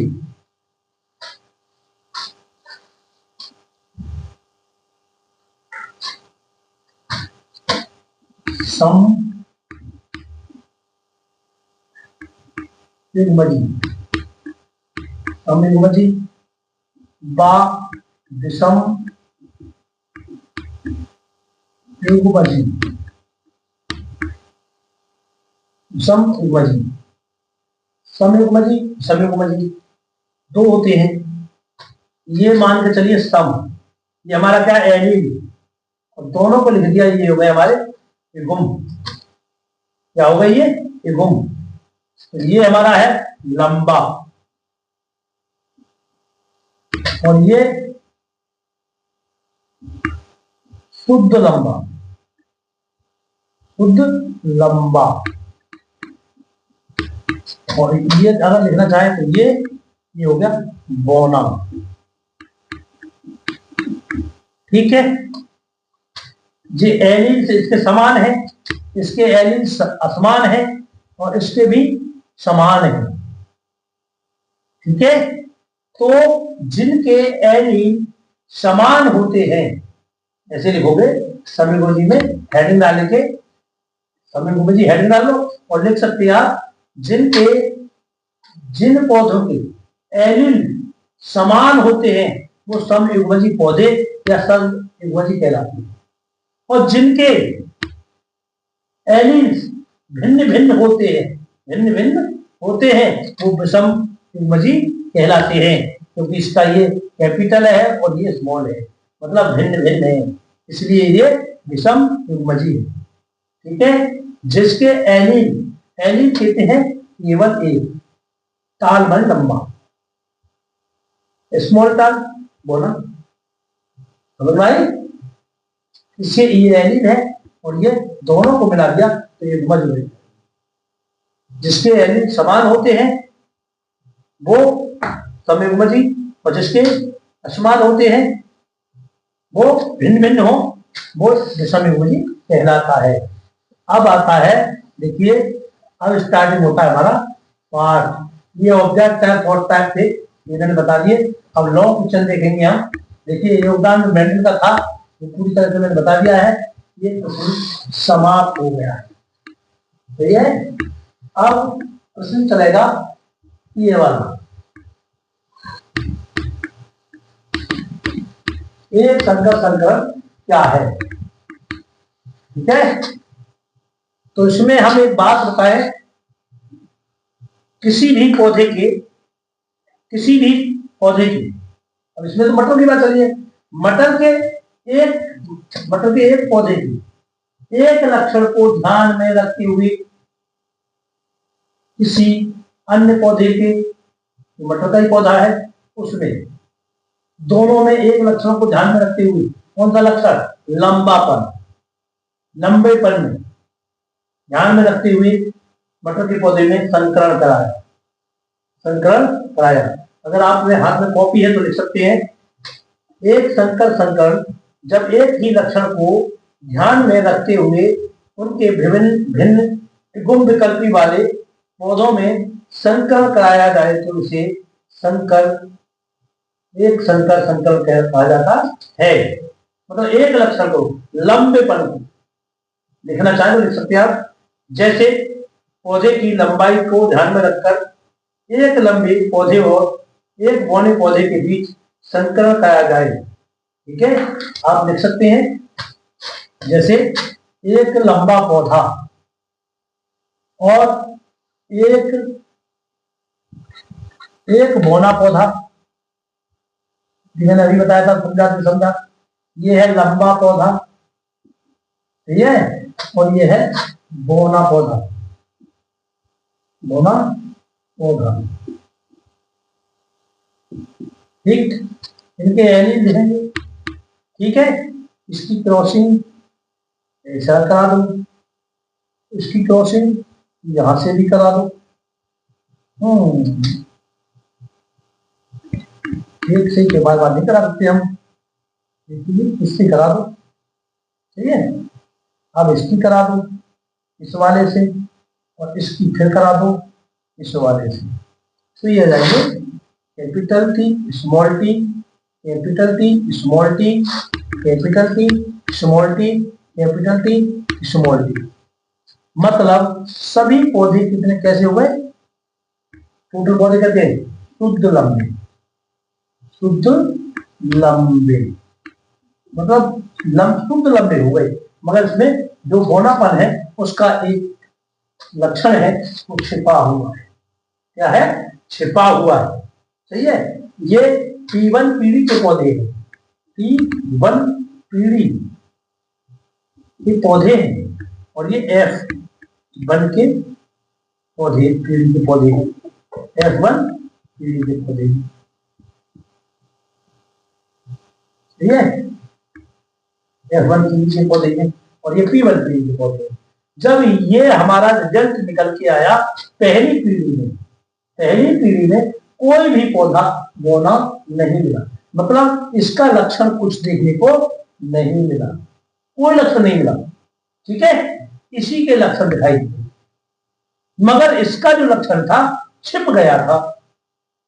युग्मजी, समयुग्मजी, बा विषम युग्मजी, विषम युग्मजी, समयुग्मजी, समयुग्मजी दो होते हैं। ये मान के चलिए सम, ये हमारा क्या एलिल, और दोनों को लिख दिया, ये हो गए हमारे युग्म। क्या हो गई ये युग्म। तो ये हमारा है लंबा, और ये शुद्ध लंबा, शुद्ध लंबा। और ये अगर लिखना चाहे तो ये हो गया बौना। ठीक है, ये एलिल से इसके समान है, इसके एलिल असमान है, और इसके भी समान है। ठीक है, तो जिनके एलिल समान होते हैं, ऐसे लिखोगे समयुग्मजी में हेडिंग डाल के, समयुग्मजी हेडिंग डाल लो और लिख सकते हैं आप जिन पौधों के एलिल समान होते हैं वो समयुग्मजी पौधे या समयुग्मजी कहलाते हैं, और जिनके एलिल भिन्न भिन्न होते हैं वो विषम युग्मजी कहलाते हैं, क्योंकि इसका ये कैपिटल है और ये स्मॉल है, मतलब भिन्न भिन्न है, इसलिए ये विषम युग्मजी है। ठीक है, जिसके एलिल कहते हैं केवल एक, ताल मन लंबा, स्मॉल ताल बोला, समझ में आई। इसके ये एलिल है और ये दोनों को मिला दिया तो ये युग्मज हुए। जिसके एलिल समान होते हैं वो समयुग्मजी, और जिसके असमान होते हैं वो भिन्न भिन्न हो वो विषमयुग्मजी कहलाता है। अब आता है, देखिए अब स्टार्टिंग होता है हमारा पार्ट। ये ऑब्जेक्ट टाइप थॉट टाइप थे, ये मैंने बता दिए। अब लॉ क्वेश्चन देखेंगे हम। देखिए योगदान मेंडल का था, वो पूरी तरह से मैंने बता दिया है, ये प्रश्न समाप्त हो गया है। सही है, अब प्रश्न चलेगा ये वाला, एक संकर संकरण क्या है। ठीक है, तो इसमें हम एक बात बताएं, किसी भी पौधे के अब इसमें तो मटर की बात चली है, मटर के एक पौधे की एक लक्षण को ध्यान में रखते हुए किसी अन्य पौधे के, मटर का ही पौधा है, उसमें दोनों में एक लक्षण को ध्यान में रखते हुए, कौन सा लक्षण, लंबापन, लंबेपन में ध्यान में रखते हुए मटर के पौधे में संकरण कराया। अगर आपने हाथ में कॉपी है तो लिख सकते हैं, एक संकर संकरण जब एक ही लक्षण को ध्यान में रखते हुए उनके भिन्न गुण विकल्पी वाले पौधों में संकरण कराया जाए तो उसे एक संकर संकरण कहा जाता है। मतलब एक लक्षण को, लंबेपन को लिखना चाहे तो लिख सकते हैं आप। जैसे पौधे की लंबाई को ध्यान में रखकर एक लंबे पौधे और एक बौने पौधे के बीच संकरण कराया जाए। ठीक है, आप लिख सकते हैं, जैसे एक लंबा पौधा और एक बौना पौधा, मैंने अभी बताया था, समझा। ये है लंबा पौधा, ठीक है, और ये है बौना पौधा। ठीक, इनके एलिल लिखेंगे। ठीक है, इसकी क्रॉसिंग ऐसा करा दो, इसकी क्रॉसिंग यहां से भी करा दो। एक से के बाद नहीं करा सकते हम, इससे करा दो। ठीक है, अब इसकी करा दो इस वाले से, और इसकी फिर करा दो इस वाले से। तो ये आ जाएंगे capital T small T, capital T small T, capital T small T, capital T small T. मतलब सभी पौधे कितने कैसे हो गए, टोटल पौधे कहते हैं शुद्ध लंबे, शुद्ध लंबे मतलब शुद्ध लंबे हो गए, मगर इसमें जो बौनापन है उसका एक लक्षण है वो छिपा हुआ है। क्या है? छिपा हुआ है। सही है। ये P1 पीढ़ी के पौधे हैं, P1 पीढ़ी के पौधे हैं और ये F1 के पौधे, पीढ़ी के पौधे हैं, F1 पीढ़ी के पौधे हैं। ठीक है, F1 पीढ़ी के पौधे हैं और ये P1 पीढ़ी के पौधे हैं। जब ये हमारा रिजल्ट निकल के आया पहली पीढ़ी में कोई भी पौधा बौना नहीं मिला, मतलब इसका लक्षण कुछ देखने को नहीं मिला, कोई लक्षण नहीं मिला। ठीक है, इसी के लक्षण दिखाई दिए, मगर इसका जो लक्षण था छिप गया था।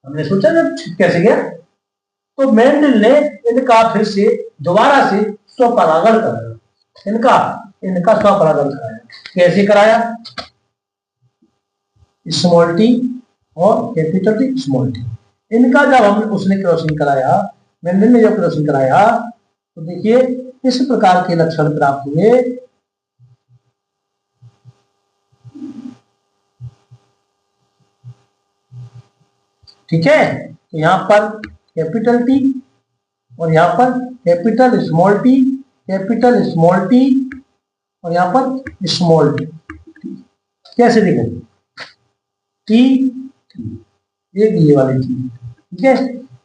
हमने सोचा जब छिप कैसे गया, तो मेंडल ने इनका फिर से दोबारा से स्वपरागण कराया, इनका स्वपरागण कराया। कैसे कराया? स्मॉल टी और कैपिटल टी, स्मॉल टी। इनका जब उसने क्रॉसिंग कराया, मेंडल ने जब क्रॉसिंग कराया, तो देखिए इस प्रकार के लक्षण प्राप्त हुए। ठीक है, तो यहां पर कैपिटल टी और यहां पर capital small T, capital small T और यहां पर स्मॉल टी। कैसे देखें? टी, एक ये वाली टी, ठीक है,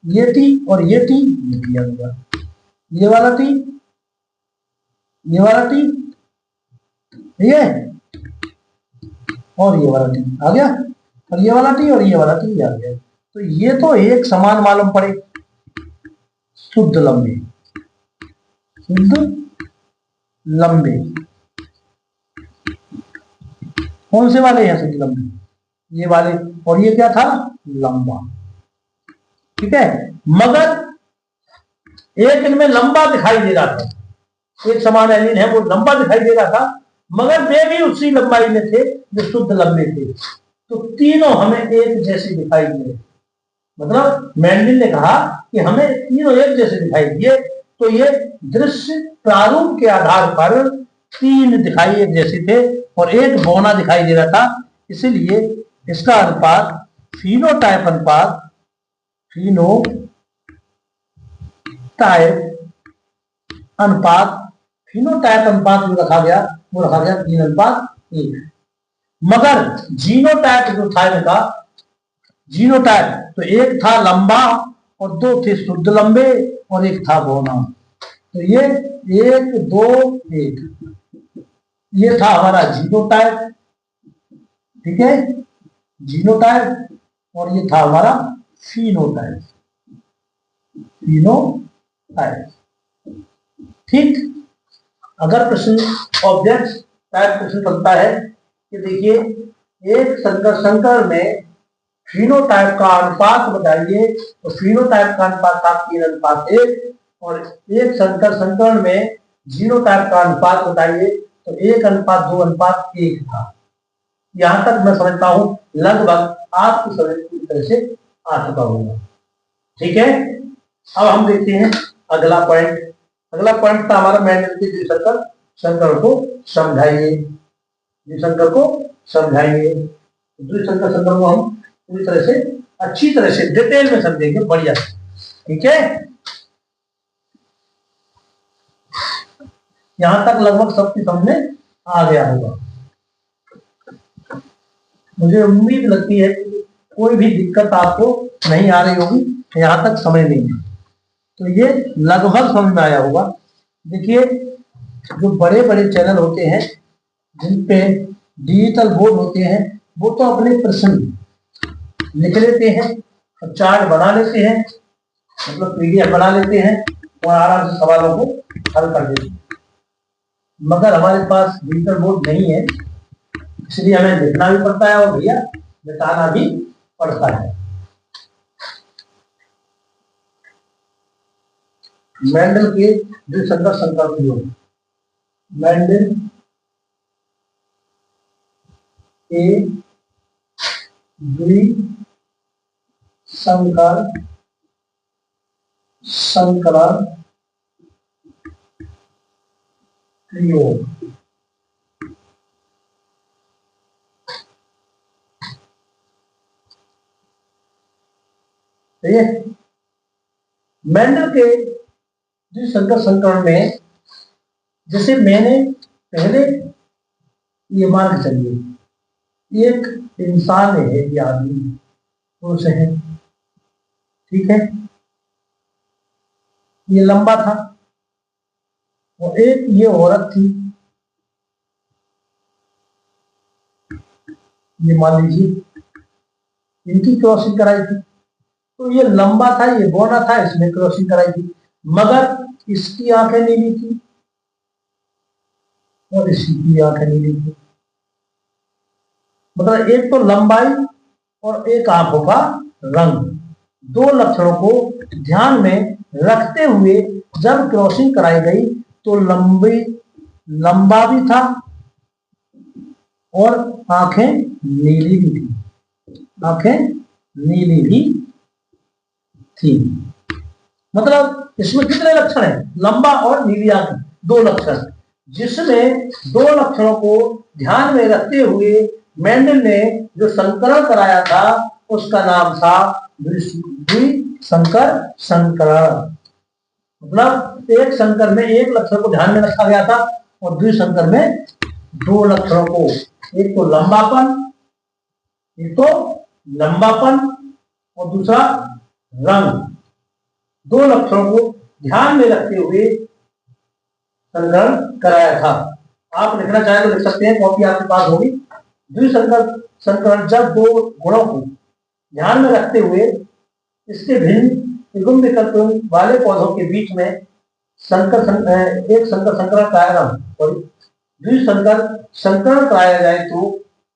ये टी और ये टी, ये टी आ गया, ये वाला टी, ये वाला टी, ये और ये वाला टी आ गया, और ये वाला टी और ये वाला टी आ गया। तो ये तो एक समान मालूम पड़े, शुद्ध लंबे, शुद्ध लंबे। कौन से वाले हैं शुद्ध लंबे? ये वाले, और ये क्या था? लंबा। ठीक है, मगर एक इनमें लंबा दिखाई दे रहा था, एक समान एलिन है वो लंबा दिखाई दे रहा था, मगर वे भी उसी लंबाई में थे जो शुद्ध लंबे थे। तो तीनों हमें एक जैसे दिखाई दिए, मतलब मेंडल ने कहा कि हमें तीनों एक जैसे दिखाई दिए। तो ये दृश्य प्रारूप के आधार पर तीन दिखाई एक जैसे थे और एक बौना दिखाई दे रहा था, इसलिए इसका अनुपात फिनोटाइप अनुपात, फिनोटाइप अनुपात जो रखा गया वो रखा गया 3:1। मगर जीनोटाइप जो था इनका, जीनोटाइप तो एक था लंबा और दो थे शुद्ध लंबे और एक था बौना। तो ये 1 2 1, ये था हमारा जीनोटाइप। ठीक है, जीनोटाइप, और ये था हमारा फिनोटाइप, फिनोटाइप। ठीक, अगर प्रश्न ऑब्जेक्ट टाइप प्रश्न बनता है कि देखिए एक संकर में फिनोटाइप का अनुपात बताइए, तो फिनोटाइप का अनुपात था 3:1, और एक संकर में जीनोटाइप का अनुपात बताइए तो 1:2:1 था। यहां तक मैं समझता हूं लगभग आपको समझ पूरी तरह से आ चुका होगा। ठीक है, अब हम देखते हैं अगला पॉइंट। अगला पॉइंट था हमारा मेंडल के द्विसंकर संकर को समझाइए, द्विसंकर को समझाइए। द्विसंकर संकर को हम पूरी तरह से अच्छी तरह से डिटेल में समझेंगे, बढ़िया। ठीक है, यहां तक लगभग सबकी समझ में आ गया होगा। मुझे उम्मीद लगती है कि कोई भी दिक्कत आपको नहीं आ रही होगी, यहां तक समझ नहीं है, तो ये लगभग समझ में आया होगा। देखिए जो बड़े बड़े चैनल होते हैं जिन पे डिजिटल बोर्ड होते हैं, वो तो अपने प्रश्न लिख लेते हैं और चार्ट बना लेते हैं, मतलब पीडीएफ बना लेते हैं और आराम से सवालों को हल कर देते हैं। मगर हमारे पास डिजिटल बोर्ड नहीं है, इसलिए हमें लिखना भी पड़ता है और भैया मिटाना भी पड़ता है। मेंडल के द्विसंकर संकर प्रयोग, मेंडल के द्विसंकर संकर संकरण प्रयोग। मेंडल के द्विसंकर संकरण में, जैसे मैंने पहले ये मान के चलिए एक इंसान है, ये आदमी पुरुष है, ठीक है, ये लंबा था और एक ये औरत थी, ये मान लीजिए इनकी क्रॉसिंग कराई थी। तो ये लंबा था, ये बौना था, इसने क्रॉसिंग कराई थी, मगर इसकी आंखें नीली थी और इसकी आंखें नीली थी। मतलब एक तो लंबाई और एक आंखों का रंग, दो लक्षणों को ध्यान में रखते हुए जब क्रॉसिंग कराई गई तो लंबा भी था और आंखें नीली भी थी, आंखें नीली भी थी। मतलब इसमें कितने लक्षण हैं? लंबा और नीली आंखें, दो लक्षण, जिसमें दो लक्षणों को ध्यान में रखते हुए मेंडल ने जो संकरण कराया था उसका नाम था द्विसंकर संकरण। मतलब एक संकर में एक लक्षण को ध्यान में रखा गया था और द्विसंकर में दो लक्षणों को, एक तो लंबापन और दूसरा रंग, दो लक्षणों को ध्यान में रखते हुए संकरण कराया था। आप लिखना चाहें तो लिख सकते हैं, कॉपी आपके पास होगी। द्विसंकर संकरण जब दो गुणों को ध्यान में रखते हुए इसके भिन्न युग्म विकल्पों वाले पौधों के बीच में एक संकर संकरण कराया, द्विसंकर संकरण कराया जाए तो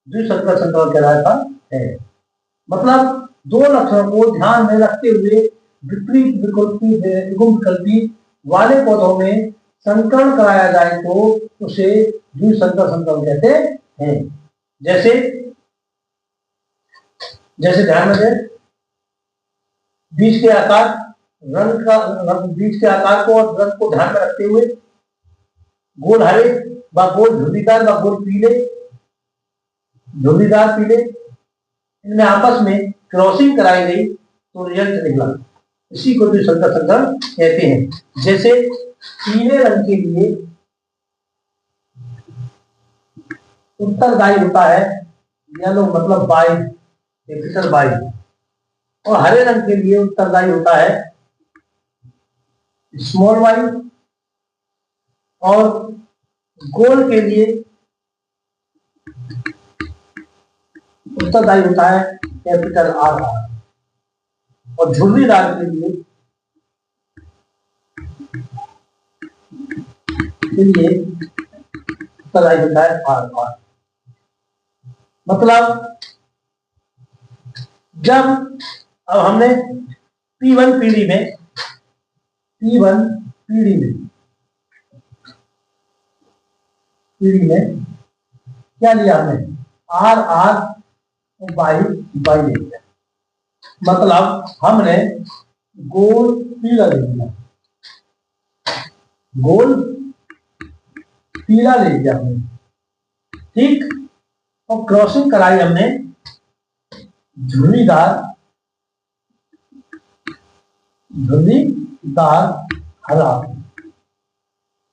द्विसंकर संकरण कहलाता है। मतलब दो लक्षणों को ध्यान में रखते हुए विपरीत विकल्पी वाले पौधों में संकरण कराया जाए तो उसे द्विसंकर संकरण कहते हैं। जैसे ध्यान में दें, बीज के आकार बीज के आकार को और रंग को ध्यान में रखते हुए गोल हरे व गोल झुर्रीदार व गोल झुर्रीदार पीले इनमें आपस में क्रॉसिंग कराई गई तो रिजल्ट निकला, इसी को द्विसंकर संकरण कहते हैं। जैसे पीले रंग के लिए उत्तरदायी होता है येलो, मतलब बाई, कैपिटल बाई, और हरे रंग के लिए उत्तरदायी होता है स्मॉल वाई, और गोल के लिए उत्तरदायी होता है कैपिटल आर, और झुर्रीदार के लिए उत्तरदायी होता है आर। मतलब जब अब हमने P1 पीढ़ी में क्या लिया हमने? आर और बाई ले लिया। मतलब हमने गोल पीला ले लिया, हमने, ठीक, और क्रॉसिंग कराई हमने झुर्रीदार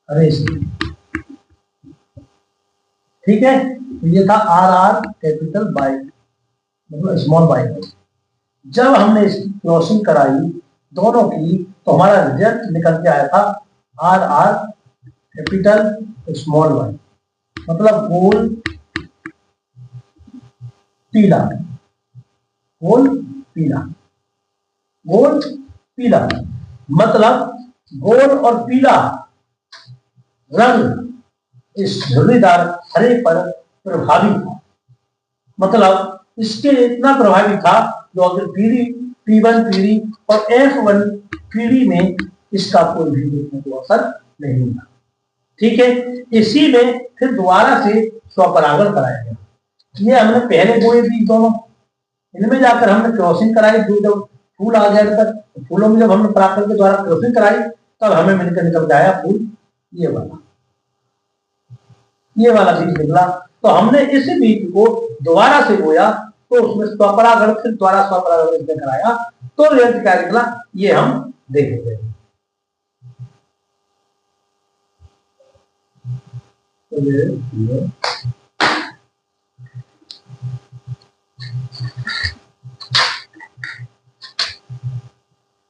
हरे से, ठीक है। तो ये था आर कैपिटल बाई, मतलब स्मॉल बाई। जब हमने इसकी क्रॉसिंग कराई दोनों की तो हमारा रिजल्ट निकल के आया था आर कैपिटल स्मॉल वाई, मतलब गोल पीला, मतलब गोल और पीला रंग इस झुर्रीदार हरे पर प्रभावी था। मतलब इसके इतना प्रभावी था जो अगर P1 पीढ़ी और F1 पीढ़ी में इसका कोई भी देखने को असर नहीं हुआ, ठीक है। इसी में फिर दोबारा से स्वपरागण कराया गया। ये हमने पहले बोए बीज दोनों, इनमें जाकर हमने क्रॉसिंग कराई, फूल आ गया तक, फूलों में जब हमने परागकण के द्वारा क्रॉसिंग कराई तब हमें मिलकर निकल के आया फूल ये वाला बीज निकला। तो हमने इस बीज को दोबारा से बोया तो उसमें स्वपरागण फिर द्वारा स्वपरागण इसने कराया तो रिजल्ट क्या निकला ये हम देखेंगे।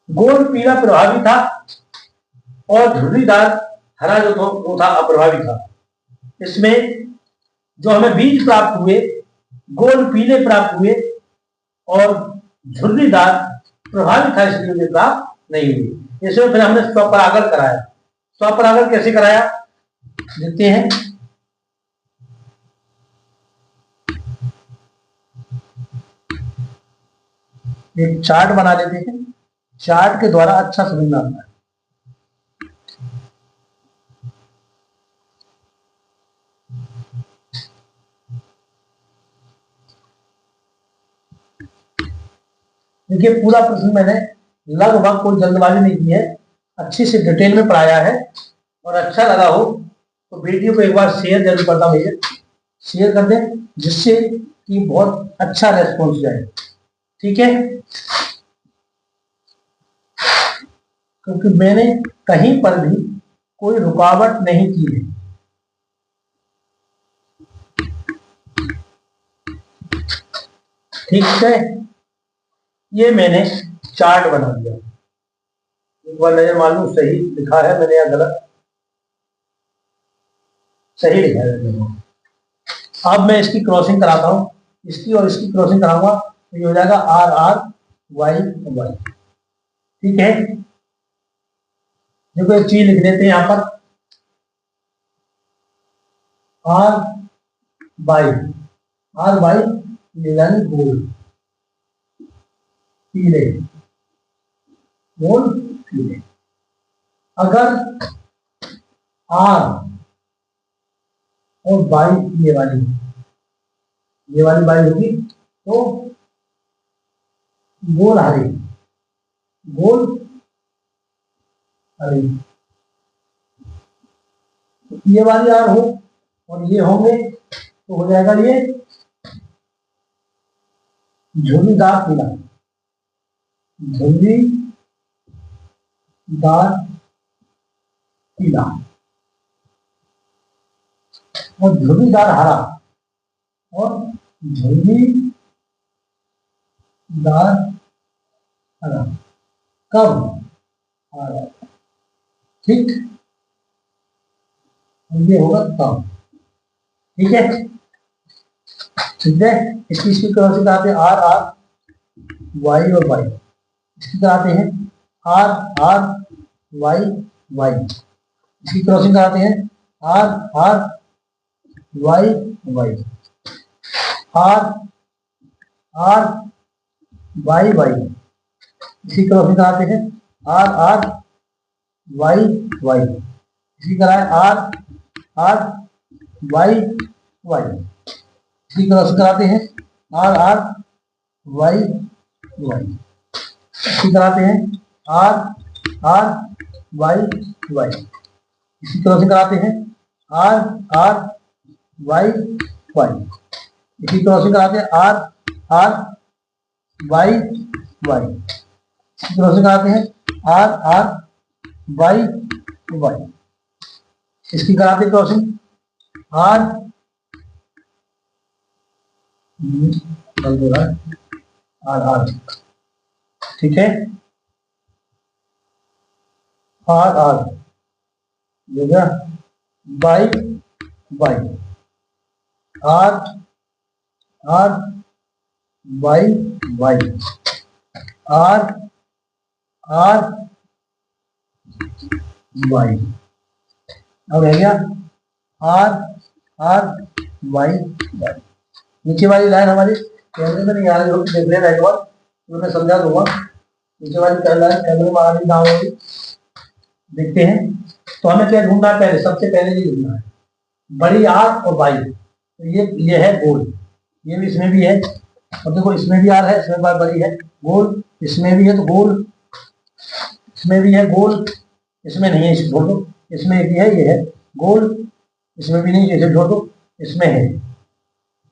गोल पीला प्रभावी था और झुर्रीदार हरा जो वो था अप्रभावी था। इसमें जो हमें बीज प्राप्त हुए गोल पीले प्राप्त हुए और झुर्रीदार प्रभावी था इसलिए उन्हें प्राप्त नहीं हुई। इसमें फिर हमने स्वपरागण कराया। स्वपरागण कैसे कराया देखते हैं। एक चार्ट बना लेते हैं, चार्ट के द्वारा अच्छा समझ में आता है। देखिए पूरा प्रश्न मैंने लगभग कोई जल्दबाजी नहीं की है, अच्छी से डिटेल में पढ़ाया है और अच्छा लगा हो तो वीडियो को एक बार शेयर जरूर करता भैया, शेयर कर दें जिससे कि बहुत अच्छा रेस्पॉन्स जाए। ठीक है, क्योंकि मैंने कहीं पर भी कोई रुकावट नहीं की है। ठीक है, ये मैंने चार्ट बना दिया, एक बार नजर मालूम सही लिखा है मैंने या गलत, सही लिखा है। अब मैं इसकी क्रॉसिंग कराता हूं, इसकी और इसकी क्रॉसिंग कराऊंगा तो ये हो जाएगा आर आर वाई वाई। ठीक है, देखो एक चीज लिख देते हैं यहां पर आर बाई, आर बाई यानी गोल पीले, गोल पीले। अगर आर और बाई ये वाली बाई होगी तो गोल हरी, गोल हरी। ये वाली आर हो और ये होंगे तो हो जाएगा ये झुर्रीदार पीला, झुर्रीदार पीला और झुर्रीदार हरा और झुर्रीदार हरा कब आ रहा। ठीक, ये होगा तब। ठीक है, ठीक है, इसकी क्रॉसिंग कराते हैं आर आर वाई और वाई, इसकी कराते हैं आर आर वाई वाई, इसकी क्रॉसिंग कराते हैं R R Y Y, R R Y Y, इसी क्रॉसिंग कराते हैं आर आर वाई वाई, इसी कराए आर आर वाई वाई, इसी क्रॉसिंग कराते हैं आर आर वाई वाई, इसी कराते हैं आर आर वाई वाई, इसी क्रॉसिंग कराते हैं आर आर वाई वाई, इसी क्रॉसिंग कराते हैं आर आर वाई वाई, इसी क्रॉसिंग कराते हैं आर आर वाई वाई, इसकी कराते हैं क्रॉसिंग आर आर आर। ठीक है, आर आर हो गया Y Y, R R Y Y, R R Y, अब रह गया आर आर वाई वाई। नीचे वाली लाइन हमारी कैमरे में नहीं आ रही होगी, देख लेना एक बार तो मैं समझा दूंगा। नीचे वाली लाइन कैमरे में आ रही ना होगी, देखते हैं। तो हमें क्या ढूंढना है, पहले सबसे पहले ये ढूंढना है बड़ी आर और वाई। तो ये है गोल, ये भी इसमें भी है और देखो इसमें भी आर है, इसमें बार बड़ी है गोल, इसमें भी है तो गोल, इसमें भी है गोल, इसमें नहीं है इसे छोड़ दो, इसमें भी है ये है गोल, इसमें भी नहीं इसे छोड़ दो, इसमें है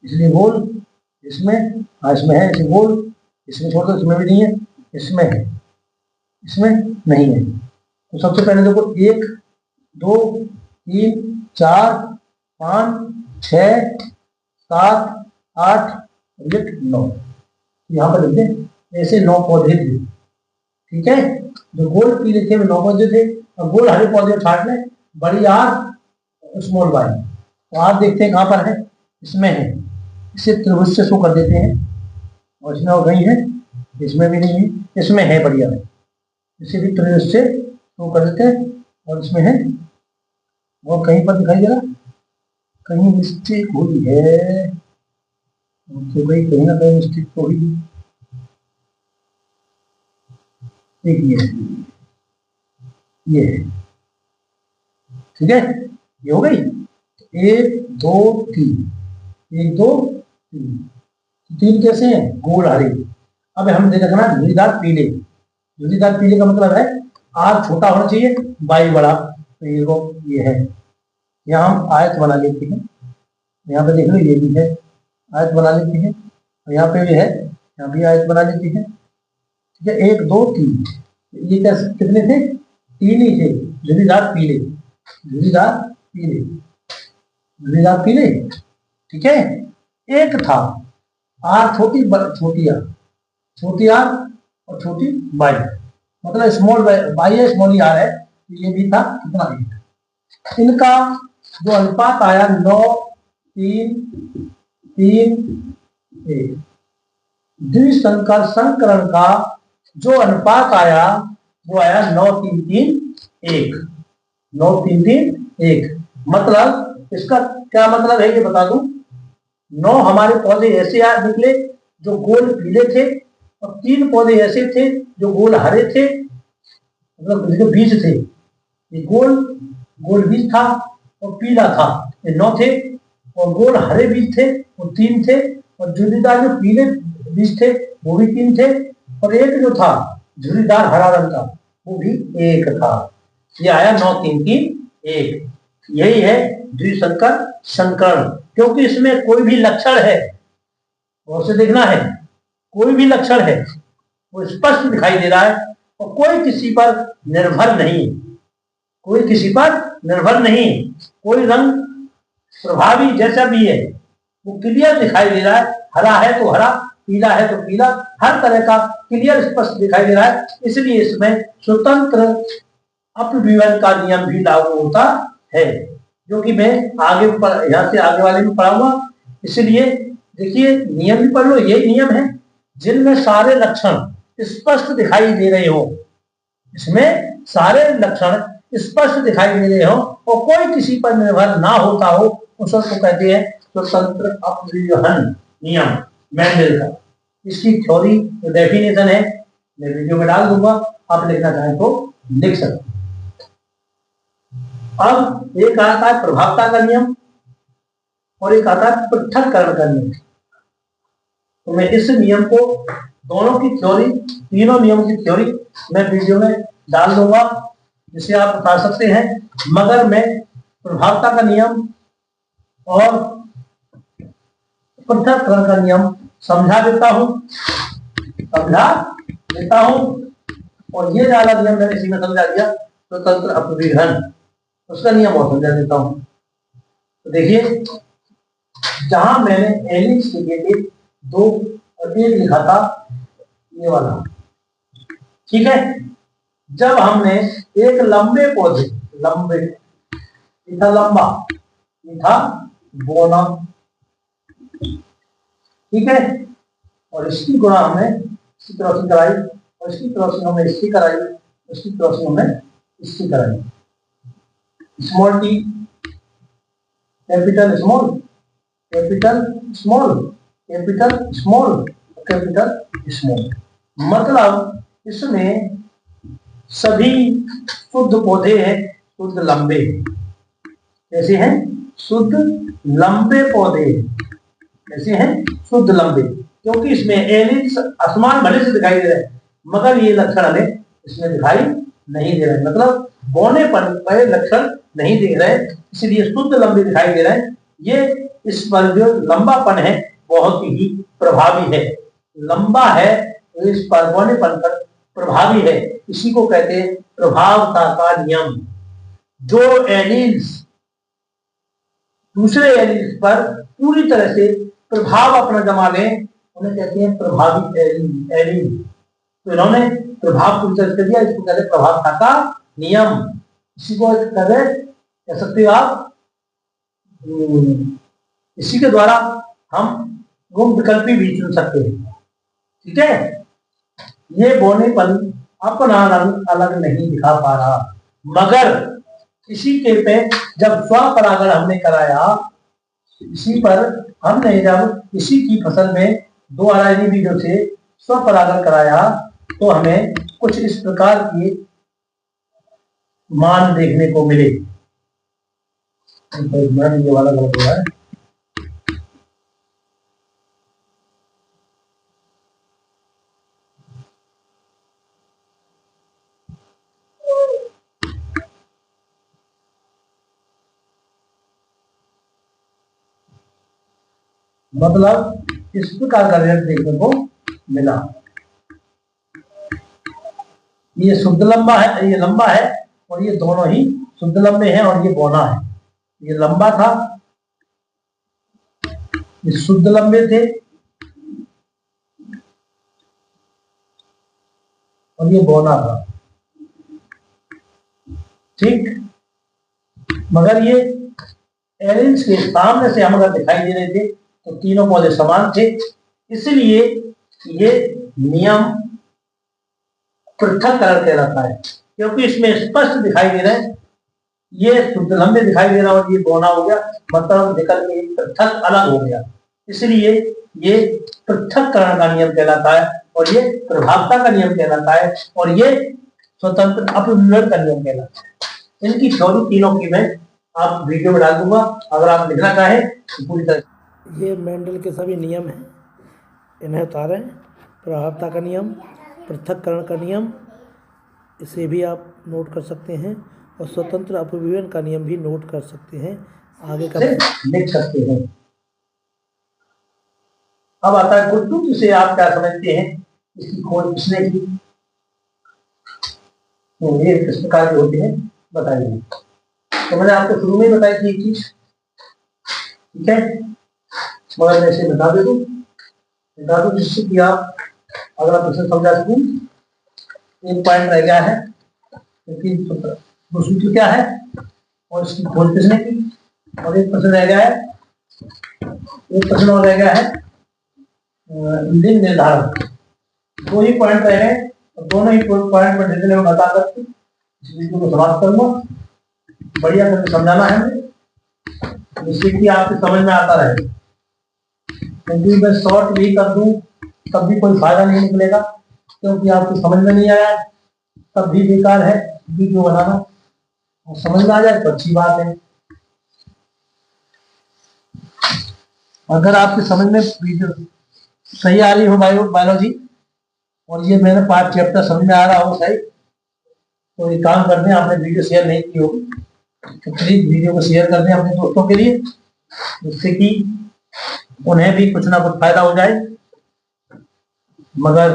इसलिए गोल, इसमें हाँ इसमें है इसे गोल, इसमें छोड़ दो, इसमें भी नहीं है, इसमें है, इसमें नहीं है। तो सबसे पहले देखो 1 2 3 4 5 6 7 8 9, यहाँ पर लिख दें ऐसे 9 पौधे थे। ठीक है, जो गोल पीले थे वे 9 पौधे थे, और गोल हरे पौधे छाट लें, बड़ी आर स्मॉल वाई। तो आप देखते हैं कहाँ पर है, इसमें है, इसे त्रिभुज से शो कर देते हैं, और इसमें और नहीं है, इसमें भी नहीं है, इसमें है बढ़िया है, इसे भी त्रिभुज से शो कर देते हैं, और इसमें है, और कहीं पर दिखाई दे रहा, कहीं मिस्टेक हुई है तो भाई कहीं ना कहीं मिस्टेक तो हुई। एक ये है, ठीक है, ये हो गई 1 2 3, 1 2 3, 3 कैसे हैं गोल हरे। अब हमें देखना झुर्रीदार पीले, झुर्रीदार पीले का मतलब है आर छोटा होना चाहिए बाई बड़ा, तो ये है, यहाँ हम आयत बना लेते हैं, यहाँ पे देख लो ये भी है, आयत बना लेते हैं, और यहाँ पे भी है, यहाँ भी आयत बना लेते हैं। ठीक है, 1 2 3, ये कैसे कितने थे, 3 ही थे, झुर्रीदार पीले, झुर्रीदार पीले, झुर्रीदार पीले। ठीक है, एक था आर छोटी छोटी आर और छोटी बाई, मतलब स्मॉल बाई है स्मॉल आर है, ये भी था कितना 1। इनका जो अनुपात आया 9 3 3 1, द्विसंकर संकरण का जो अनुपात आया वो आया 9 3 3 1, 9 3 3 1। मतलब इसका क्या मतलब है ये बता दूं, 9 हमारे पौधे ऐसे निकले जो गोल पीले थे, और 3 पौधे ऐसे थे जो गोल हरे थे, मतलब जो बीज थे, ये गोल बीज था और पीला था, ये 9 थे, और गोल हरे बीज थे वो 3 थे, और झुर्रीदार जो पीले बीज थे वो भी 3 थे, और एक जो था झुर्रीदार हरा रंग का वो भी 1 था। ये आया 9 3 3 1। यही है द्विसंकर संकरण, क्योंकि इसमें कोई भी लक्षण है, और से देखना है, कोई भी लक्षण है वो स्पष्ट दिखाई दे रहा है, और कोई किसी पर निर्भर नहीं, कोई किसी पर निर्भर नहीं, कोई रंग प्रभावी जैसा भी है वो क्लियर दिखाई दे रहा है, हरा है तो हरा, पीला है तो पीला, हर तरह का क्लियर स्पष्ट दिखाई दे रहा है, इसलिए इसमें स्वतंत्र अपव्यय का नियम भी लागू होता है, जो कि मैं आगे यहाँ से आगे वाले में पढ़ाऊंगा। इसलिए देखिए नियम भी पढ़ लो, यही नियम है जिनमें सारे लक्षण स्पष्ट दिखाई दे रहे हो, इसमें सारे लक्षण स्पष्ट दिखाई दे रहे हो और कोई किसी पर निर्भर ना होता हो, उस को कहते हैं स्वतंत्र अपव्यवहन नियम मेंडल का। इसकी थ्योरी जो डेफिनेशन है मैं वीडियो में डाल दूंगा, आप लिखना चाहें तो लिख सकते। अब एक आता है प्रभावता का नियम और एक आता है पृथक्करण का नियम। तो मैं इस नियम को, दोनों की थ्योरी, तीनों नियमों की थ्योरी मैं वीडियो में डाल दूंगा, जिसे आप बता सकते हैं, मगर मैं प्रभावता का नियम और पृथक्करण का नियम समझा देता हूं, और ये वाला नियम मैंने इसी में समझा दिया, स्वतंत्र अपव्यवहन, उसका नियम और समझा देता हूं। तो देखिए जहां मैंने एलिप्स के लिए 2 और 1 लिखा था, ये वाला, ठीक है, जब हमने एक लंबे पौधे, लंबे ये था लंबा, ये था बोना, ठीक है, और इसकी गुणा हमने इसकी क्रॉसिंग कराई, और इसकी क्रॉसिंग हमने इसकी कराई, इसकी क्रॉसिंग हमने इसकी कराई, small T capital small, capital small, capital small, capital small. मतलब इसमें सभी शुद्ध पौधे हैं, शुद्ध लंबे, कैसे हैं, शुद्ध लंबे पौधे, कैसे हैं, शुद्ध लंबे। क्योंकि इसमें एलियंस आसमान भले से दिखाई दे रहे हैं मगर ये लक्षण हमें इसमें दिखाई नहीं दे रहे, मतलब बौनेपन के लक्षण नहीं दिख रहे, इसलिए शुद्ध लंबे दिखाई दे रहे हैं। ये इस पर जो लंबापन है बहुत ही प्रभावी है, लंबा है तो इस पर बौनेपन पर प्रभावी है, इसी को कहते हैं प्रभावता का नियम। जो एलियंस दूसरे एलियंस पर पूरी तरह से प्रभाव अपना जमा लें उन्हें कहते हैं प्रभावी एलियन। तो इन्होंने प्रभाव पूरी तरह से दिया, इसको कहते हैं प्रभावता का नियम। इसी को कह सकते हो आप, इसी के द्वारा हम गुण विकल्पी भी चुन सकते हैं। ठीक है, ये बौनेपन अपना रंग अलग नहीं दिखा पा रहा, मगर इसी के पे जब स्वपरागण हमने कराया, इसी पर हमने जब इसी की फसल में 2 आरानी बीजों से स्वपरागण कराया तो हमें कुछ इस प्रकार के मान देखने को मिले। ये वाला गलत हुआ है, मतलब इस प्रकार का रिजल्ट देखने को मिला। ये शुद्ध लंबा है, ये लंबा है और ये दोनों ही शुद्ध लंबे हैं और ये बौना है। ये लंबा था, ये शुद्ध लंबे थे और ये बौना था। ठीक, मगर ये एलियंस के सामने से हम अगर दिखाई दे रहे थे तो तीनों पौधे समान थे, इसलिए ये नियम पृथक्करण कहलाता है, क्योंकि इसमें स्पष्ट दिखाई दे रहा है ये शुद्ध लंबे दिखाई दे रहा और ये बौना हो गया, मतलब निकल के पृथक अलग हो गया, इसलिए ये पृथक्करण का नियम कहलाता है और ये प्रभावता का नियम कहलाता है और ये स्वतंत्र अपविभजन का नियम कहलाता है। इनकी थ्योरी तीनों की मैं आप वीडियो में डाल दूंगा, अगर आप लिखना चाहें तो पूरी तरह। ये मेंडल के सभी नियम हैं, इन्हें उतारें। प्रभावता का नियम, पृथक्करण का नियम, इसे भी आप नोट कर सकते हैं और स्वतंत्र अपविभजन का नियम भी नोट कर सकते हैं, आगे का लिख सकते हैं। अब आता है कुछ जिसे आप क्या समझते हैं, इसकी खोज किसने की, तो ये किस प्रकार के होते हैं बताइए। तो मैंने आपको शुरू में बताई थी एक चीज, ठीक है, मगर मैं इसे बता दूं जिससे कि आप अगर आप इसे समझा सकूं। एक पॉइंट रह गया है, लेकिन सूत्र क्या है और इसकी खोज किसने की, और एक प्रश्न रह गया है, एक प्रश्न और रह गया है लिंग निर्धारण। 2 ही पॉइंट रह गए, दोनों ही पॉइंट पर डिटेल में बता करके इस वीडियो को समाप्त करूंगा। बढ़िया करके समझाना है जिससे कि आपकी समझ में आता रहे, क्योंकि मैं शॉर्ट भी कर दूं तब भी कोई फायदा नहीं निकलेगा, क्योंकि आपको समझ में नहीं आया तब भी बेकार है वीडियो बनाना, और समझ में आ जाए तो अच्छी बात है। अगर आपकी समझ में वीडियो सही आ रही हो बायोलॉजी और ये मेरा 5 चैप्टर समझ में आ रहा हो सही, तो ये काम करने आपने वीडियो शेयर नहीं की होगी तो प्लीज वीडियो को शेयर कर दें अपने दोस्तों के लिए, जिससे कि उन्हें भी कुछ ना कुछ फायदा हो जाए। मगर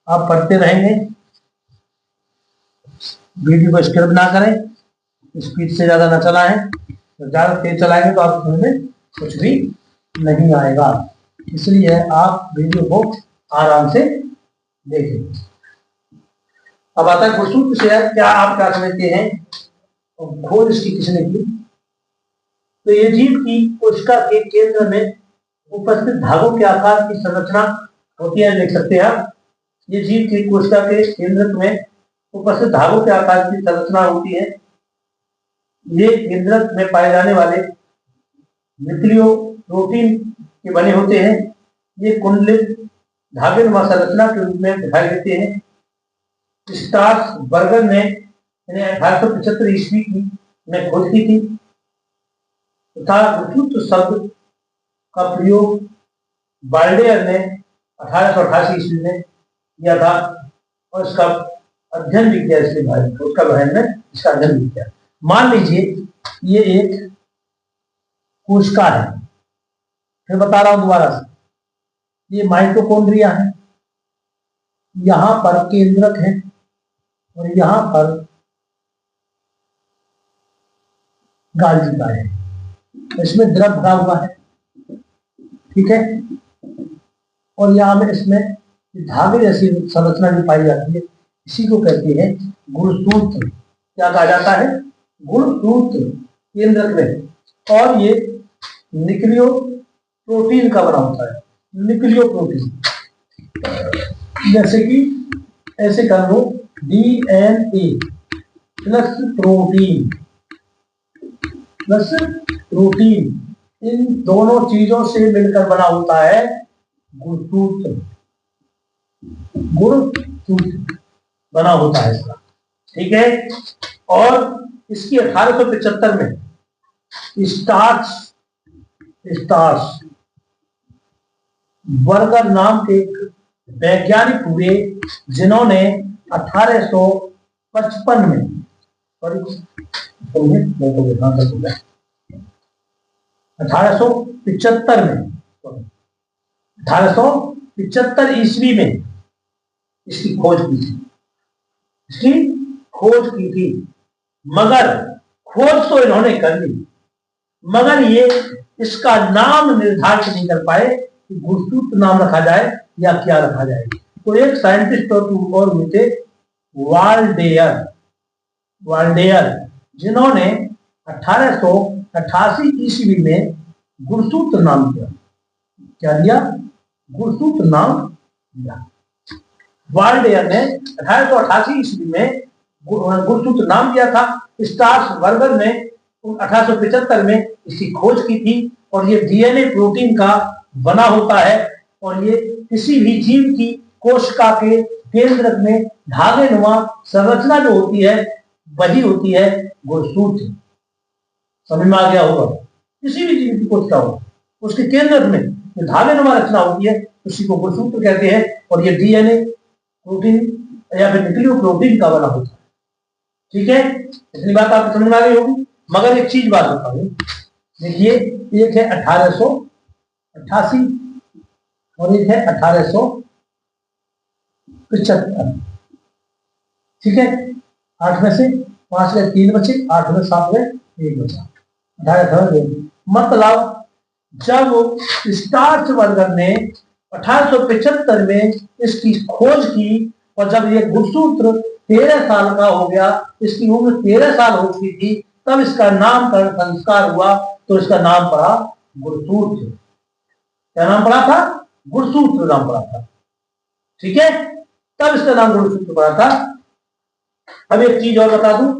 आप पढ़ते रहेंगे, वीडियो को स्किप ना करें, स्पीड से ज्यादा ना चलाएं, तो ज्यादा तेज चलाएंगे तो आपको समझ में कुछ भी नहीं आएगा, इसलिए आप वीडियो को आराम से देखें। अब आता है क्वेश्चन से, क्या आप क्या समझते हैं खोज इसकी किसने की। तो ये जीव की कोशिका के केंद्र में उपस्थित धागों के आकार की संरचना होती है, देख सकते हैं आप। ये जीव की कोशिका के केंद्र में उपस्थित धागों के आकार की संरचना होती है। ये केंद्रक में पाए जाने वाले न्यूक्लियो प्रोटीन के बने होते हैं। ये कुंडलित धागेनुमा संरचना के रूप में दिखाई देते हैं। स्टार्स बर्गर ने इन्हें 1875 ईस्वी में खोज की थी तथा गुरुत्व शब्द का प्रयोग बाल्डेयर ने 1888 ईस्वी में किया था और इसका अध्ययन भी किया, इसके बारे में उसका बहन ने इसका अध्ययन भी किया। मान लीजिए ये एक कोशिका है, फिर बता रहा हूं दोबारा से, ये माइटोकॉन्ड्रिया है, यहां पर केंद्रक है और यहां पर गालजिका है, इसमें द्रव भरा हुआ है, ठीक है। और यहाँ में इसमें धागे जैसी संरचना भी पाई जाती है, इसी को कहते हैं गुणसूत्र। क्या कहा जाता है? गुणसूत्र केंद्रक में। और ये न्यूक्लियो प्रोटीन का बना होता है, न्यूक्लियो प्रोटीन। जैसे कि ऐसे कर लो, DNA plus protein plus protein, इन दोनों चीजों से मिलकर बना होता है गुणसूत्र। गुणसूत्र बना होता है इसका, ठीक है। और इसकी 1875 में स्टार्च बर्गर नाम के एक वैज्ञानिक हुए, जिन्होंने 1855 में 1875 ईस्वी में इसकी खोज की थी। मगर खोज तो इन्होंने कर ली, मगर ये इसका नाम निर्धारित नहीं कर पाए कि गुणसूत्र नाम रखा जाए या क्या रखा जाए। तो एक साइंटिस्ट और हुए थे वाल्डेयर, जिन्होंने 1888 ईस्वी में गुणसूत्र नाम दिया। क्या दिया? गुणसूत्र नाम दिया। वाल्डेयर ने 1888 ईस्वी में गुणसूत्र नाम दिया था। स्टार्च बर्गर ने 1875 में इसकी खोज की थी। और ये डीएनए प्रोटीन का बना होता है और ये किसी भी जीव की कोशिका के केंद्र में धागेनुमा संरचना जो होती है वही होती है गुणसूत्र। समझ में आ गया होगा? किसी भी जीव की कोशिका हो उसके केंद्र में जो धागेनुमा रचना होती है उसी को गुणसूत्र कहते हैं। और ये डीएनए प्रोटीन या फिर न्यूक्लियो प्रोटीन का बना होता है, ठीक है। इतनी बात आपको समझ में आ गई होगी। मगर एक चीज बात बताऊं, देखिए एक है 1888 और एक है 1875, ठीक है। 8 में से 5 में 3 बचे, 8 में 7 में 1 बचा, 18 मतलब जब स्टार्च बर्गर ने 1875 में इसकी खोज की और जब ये गुणसूत्र 13 साल का हो गया, इसकी उम्र 13 साल हो चुकी थी, तब इसका नामकरण संस्कार हुआ तो इसका नाम पड़ा गुणसूत्र। क्या नाम पड़ा था? गुणसूत्र नाम पड़ा था, ठीक है। तब इसका नाम गुणसूत्र पड़ा था। अब एक चीज और बता दूं,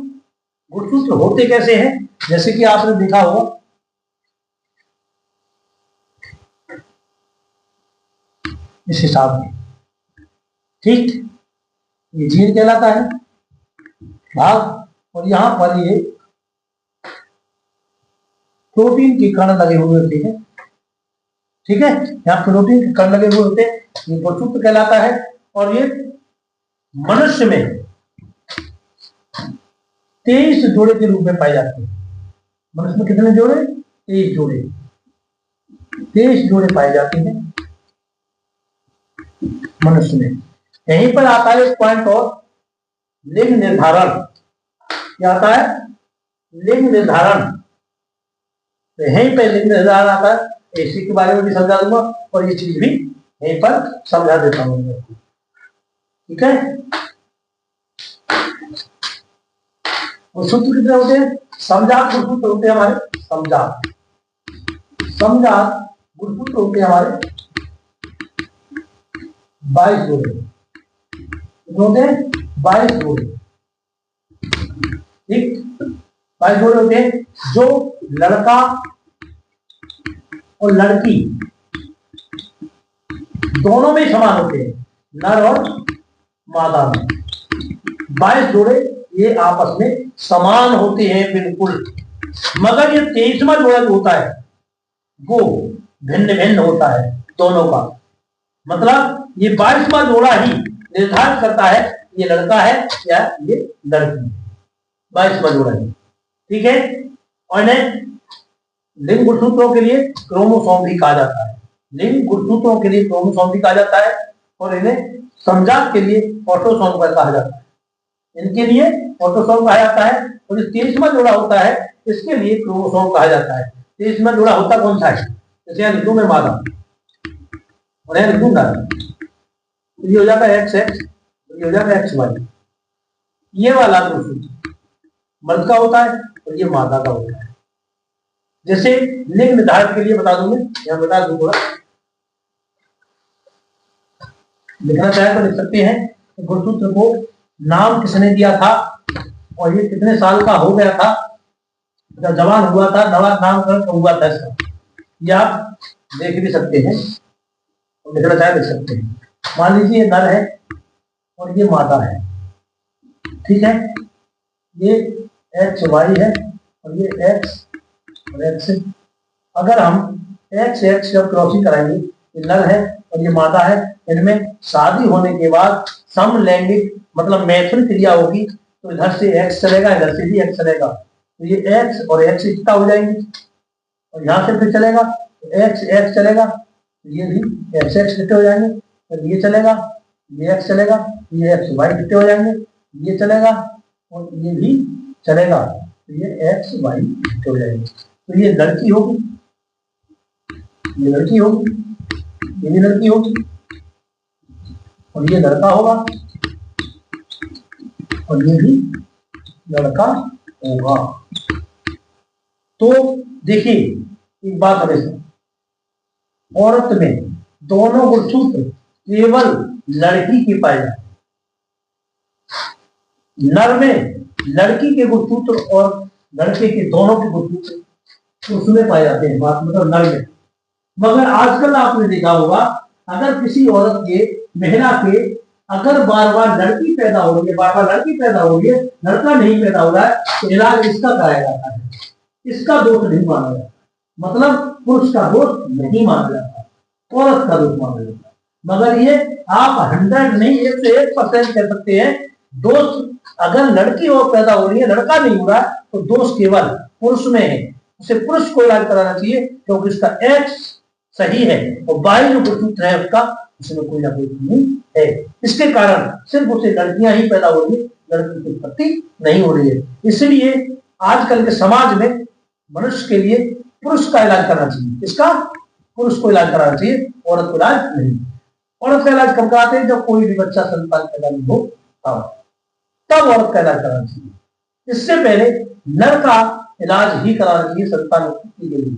गुणसूत्र होते कैसे हैं। जैसे कि आपने देखा होगा इस हिसाब में, ठीक, ये जीन कहलाता है भाग, और यहां पर ये प्रोटीन के कण लगे हुए होते हैं, ठीक है। यहाँ प्रोटीन के कण लगे हुए होते हैं, ये गुणसूत्र कहलाता है। और ये मनुष्य में 23 जोड़े के रूप में पाए जाते हैं। मनुष्य में कितने जोड़े? 23 जोड़े, 23 जोड़े पाए जाते हैं मनुष्य में। यहीं पर आता है एक पॉइंट और, लिंग निर्धारण। क्या आता है? लिंग निर्धारण। तो यहीं पर लिंग निर्धारण आता है, इसी के बारे में भी समझा दूंगा और ये चीज भी यहीं पर समझा देता हूं, ठीक है। गुणसूत्र कितने होते हैं? समजात गुणसूत्र होते हैं हमारे, समजात गुणसूत्र होते हैं हमारे 22 जोड़े होते हैं, 22 जोड़े, ठीक, 22 जोड़े होते हैं जो लड़का और लड़की दोनों में समान होते हैं, नर और मादा में। 22 जोड़े ये आपस में समान होते हैं बिल्कुल। मगर ये 23वां जोड़ा जो होता है वो भिन्न भिन्न होता है। दोनों का। मतलब ये 22वां जोड़ा ही निर्धारित करता है ये लड़का है या ये लड़की है, 22वां जोड़ा ही। ठीक है। और इन्हें लिंग गुणसूत्रों के लिए क्रोमोसोम भी कहा जाता है, लिंग गुणसूत्रों के लिए क्रोमोसोम भी कहा जाता है, और इन्हें समजात के लिए ऑटोसोम कहा जाता है, इनके लिए ऑटोसोम कहा जाता है। और जो 23वां जोड़ा होता है इसके लिए क्रोमोसोम कहा जाता है। 23वां जोड़ा होता कौन सा है? जैसे यहाँ लिखूं मैं मादा और यहाँ लिखूंगा, ये हो जाता है एक्स एक्स, ये हो जाता है एक्स वाई। ये वाला गुणसूत्र मर्द का होता है और ये मादा का होता है। जैसे लिंग निर्धारण के लिए बता दूं, मैं यहाँ बता दूं, थोड़ा लिखना चाहे तो लिख सकते हैं। गुणसूत्र को नाम किसने दिया था और ये कितने साल का हो गया था, जब जवान हुआ था, नवा नामकरण हुआ था इसका, ये आप देख भी सकते हैं और लिखना चाहे लिख सकते हैं। मान लीजिए ये नर है और ये मादा है, ठीक है। ये एक्स वाई है और ये एक्स और एक्स। अगर हम एक्स एक्स जब क्रॉसिंग कराएंगे, ये नर है और ये मादा है, इनमें शादी होने के बाद समलैंगिक मतलब मैथुन क्रिया होगी, तो इधर से एक्स चलेगा, इधर से भी एक्स चलेगा, तो ये एक्स और एक्स इकट्ठा हो जाएंगे, और यहाँ से फिर चलेगा एक्स एक्स चलेगा, तो ये भी एक्स एक्स इकट्ठे हो जाएंगे, और ये चलेगा, ये एक्स चलेगा, ये एक्स वाई इकट्ठे हो जाएंगे, ये चलेगा और ये भी चलेगा, तो ये एक्स वाई इकट्ठे हो जाएंगे। तो ये लड़की होगी, ये लड़की होगी, ये भी लड़की होगी, और ये लड़का होगा और ये भी लड़का होगा। तो देखिए एक बात हमेशा, औरत में दोनों गुणसूत्र केवल लड़की की पाए जाते, नर में लड़की के गुणसूत्र और लड़के के दोनों के गुणसूत्र उसमें पाए जाते हैं, बात मतलब नर में। मगर आजकल आपने देखा होगा, अगर किसी औरत के, महिला के अगर बार बार लड़की पैदा हो रही है, बार बार लड़की पैदा हो रही है, लड़का नहीं पैदा हो रहा है, तो इलाज इसका कराया जाता है, इसका दोष नहीं माना जाता, मतलब पुरुष का दोष नहीं माना जाता, औरत का दोष माना जाता है। मगर ये आप 100 नहीं 101% कह सकते हैं, दोष अगर लड़की हो पैदा हो रही है, लड़का नहीं हो रहा, तो दोष केवल पुरुष में है, उसे पुरुष को इलाज कराना चाहिए, क्योंकि उसका एक्स सही है और बाई जो गुणसूत्र है उसका, उसमें कोई ना कोई कमी है। इसके कारण सिर्फ उसे लड़कियां ही पैदा हो रही है, लड़की की उत्पत्ति नहीं हो रही है। इसलिए आजकल के समाज में मनुष्य के लिए पुरुष का इलाज करना चाहिए, इसका पुरुष को इलाज कराना चाहिए, औरत को इलाज नहीं। औरत का इलाज कब कराते हैं? जब कोई भी बच्चा संतान पैदा नहीं हो तब औरत का इलाज कराना चाहिए। इससे पहले नर का इलाज ही कराना चाहिए संतान उत्पत्ति के लिए।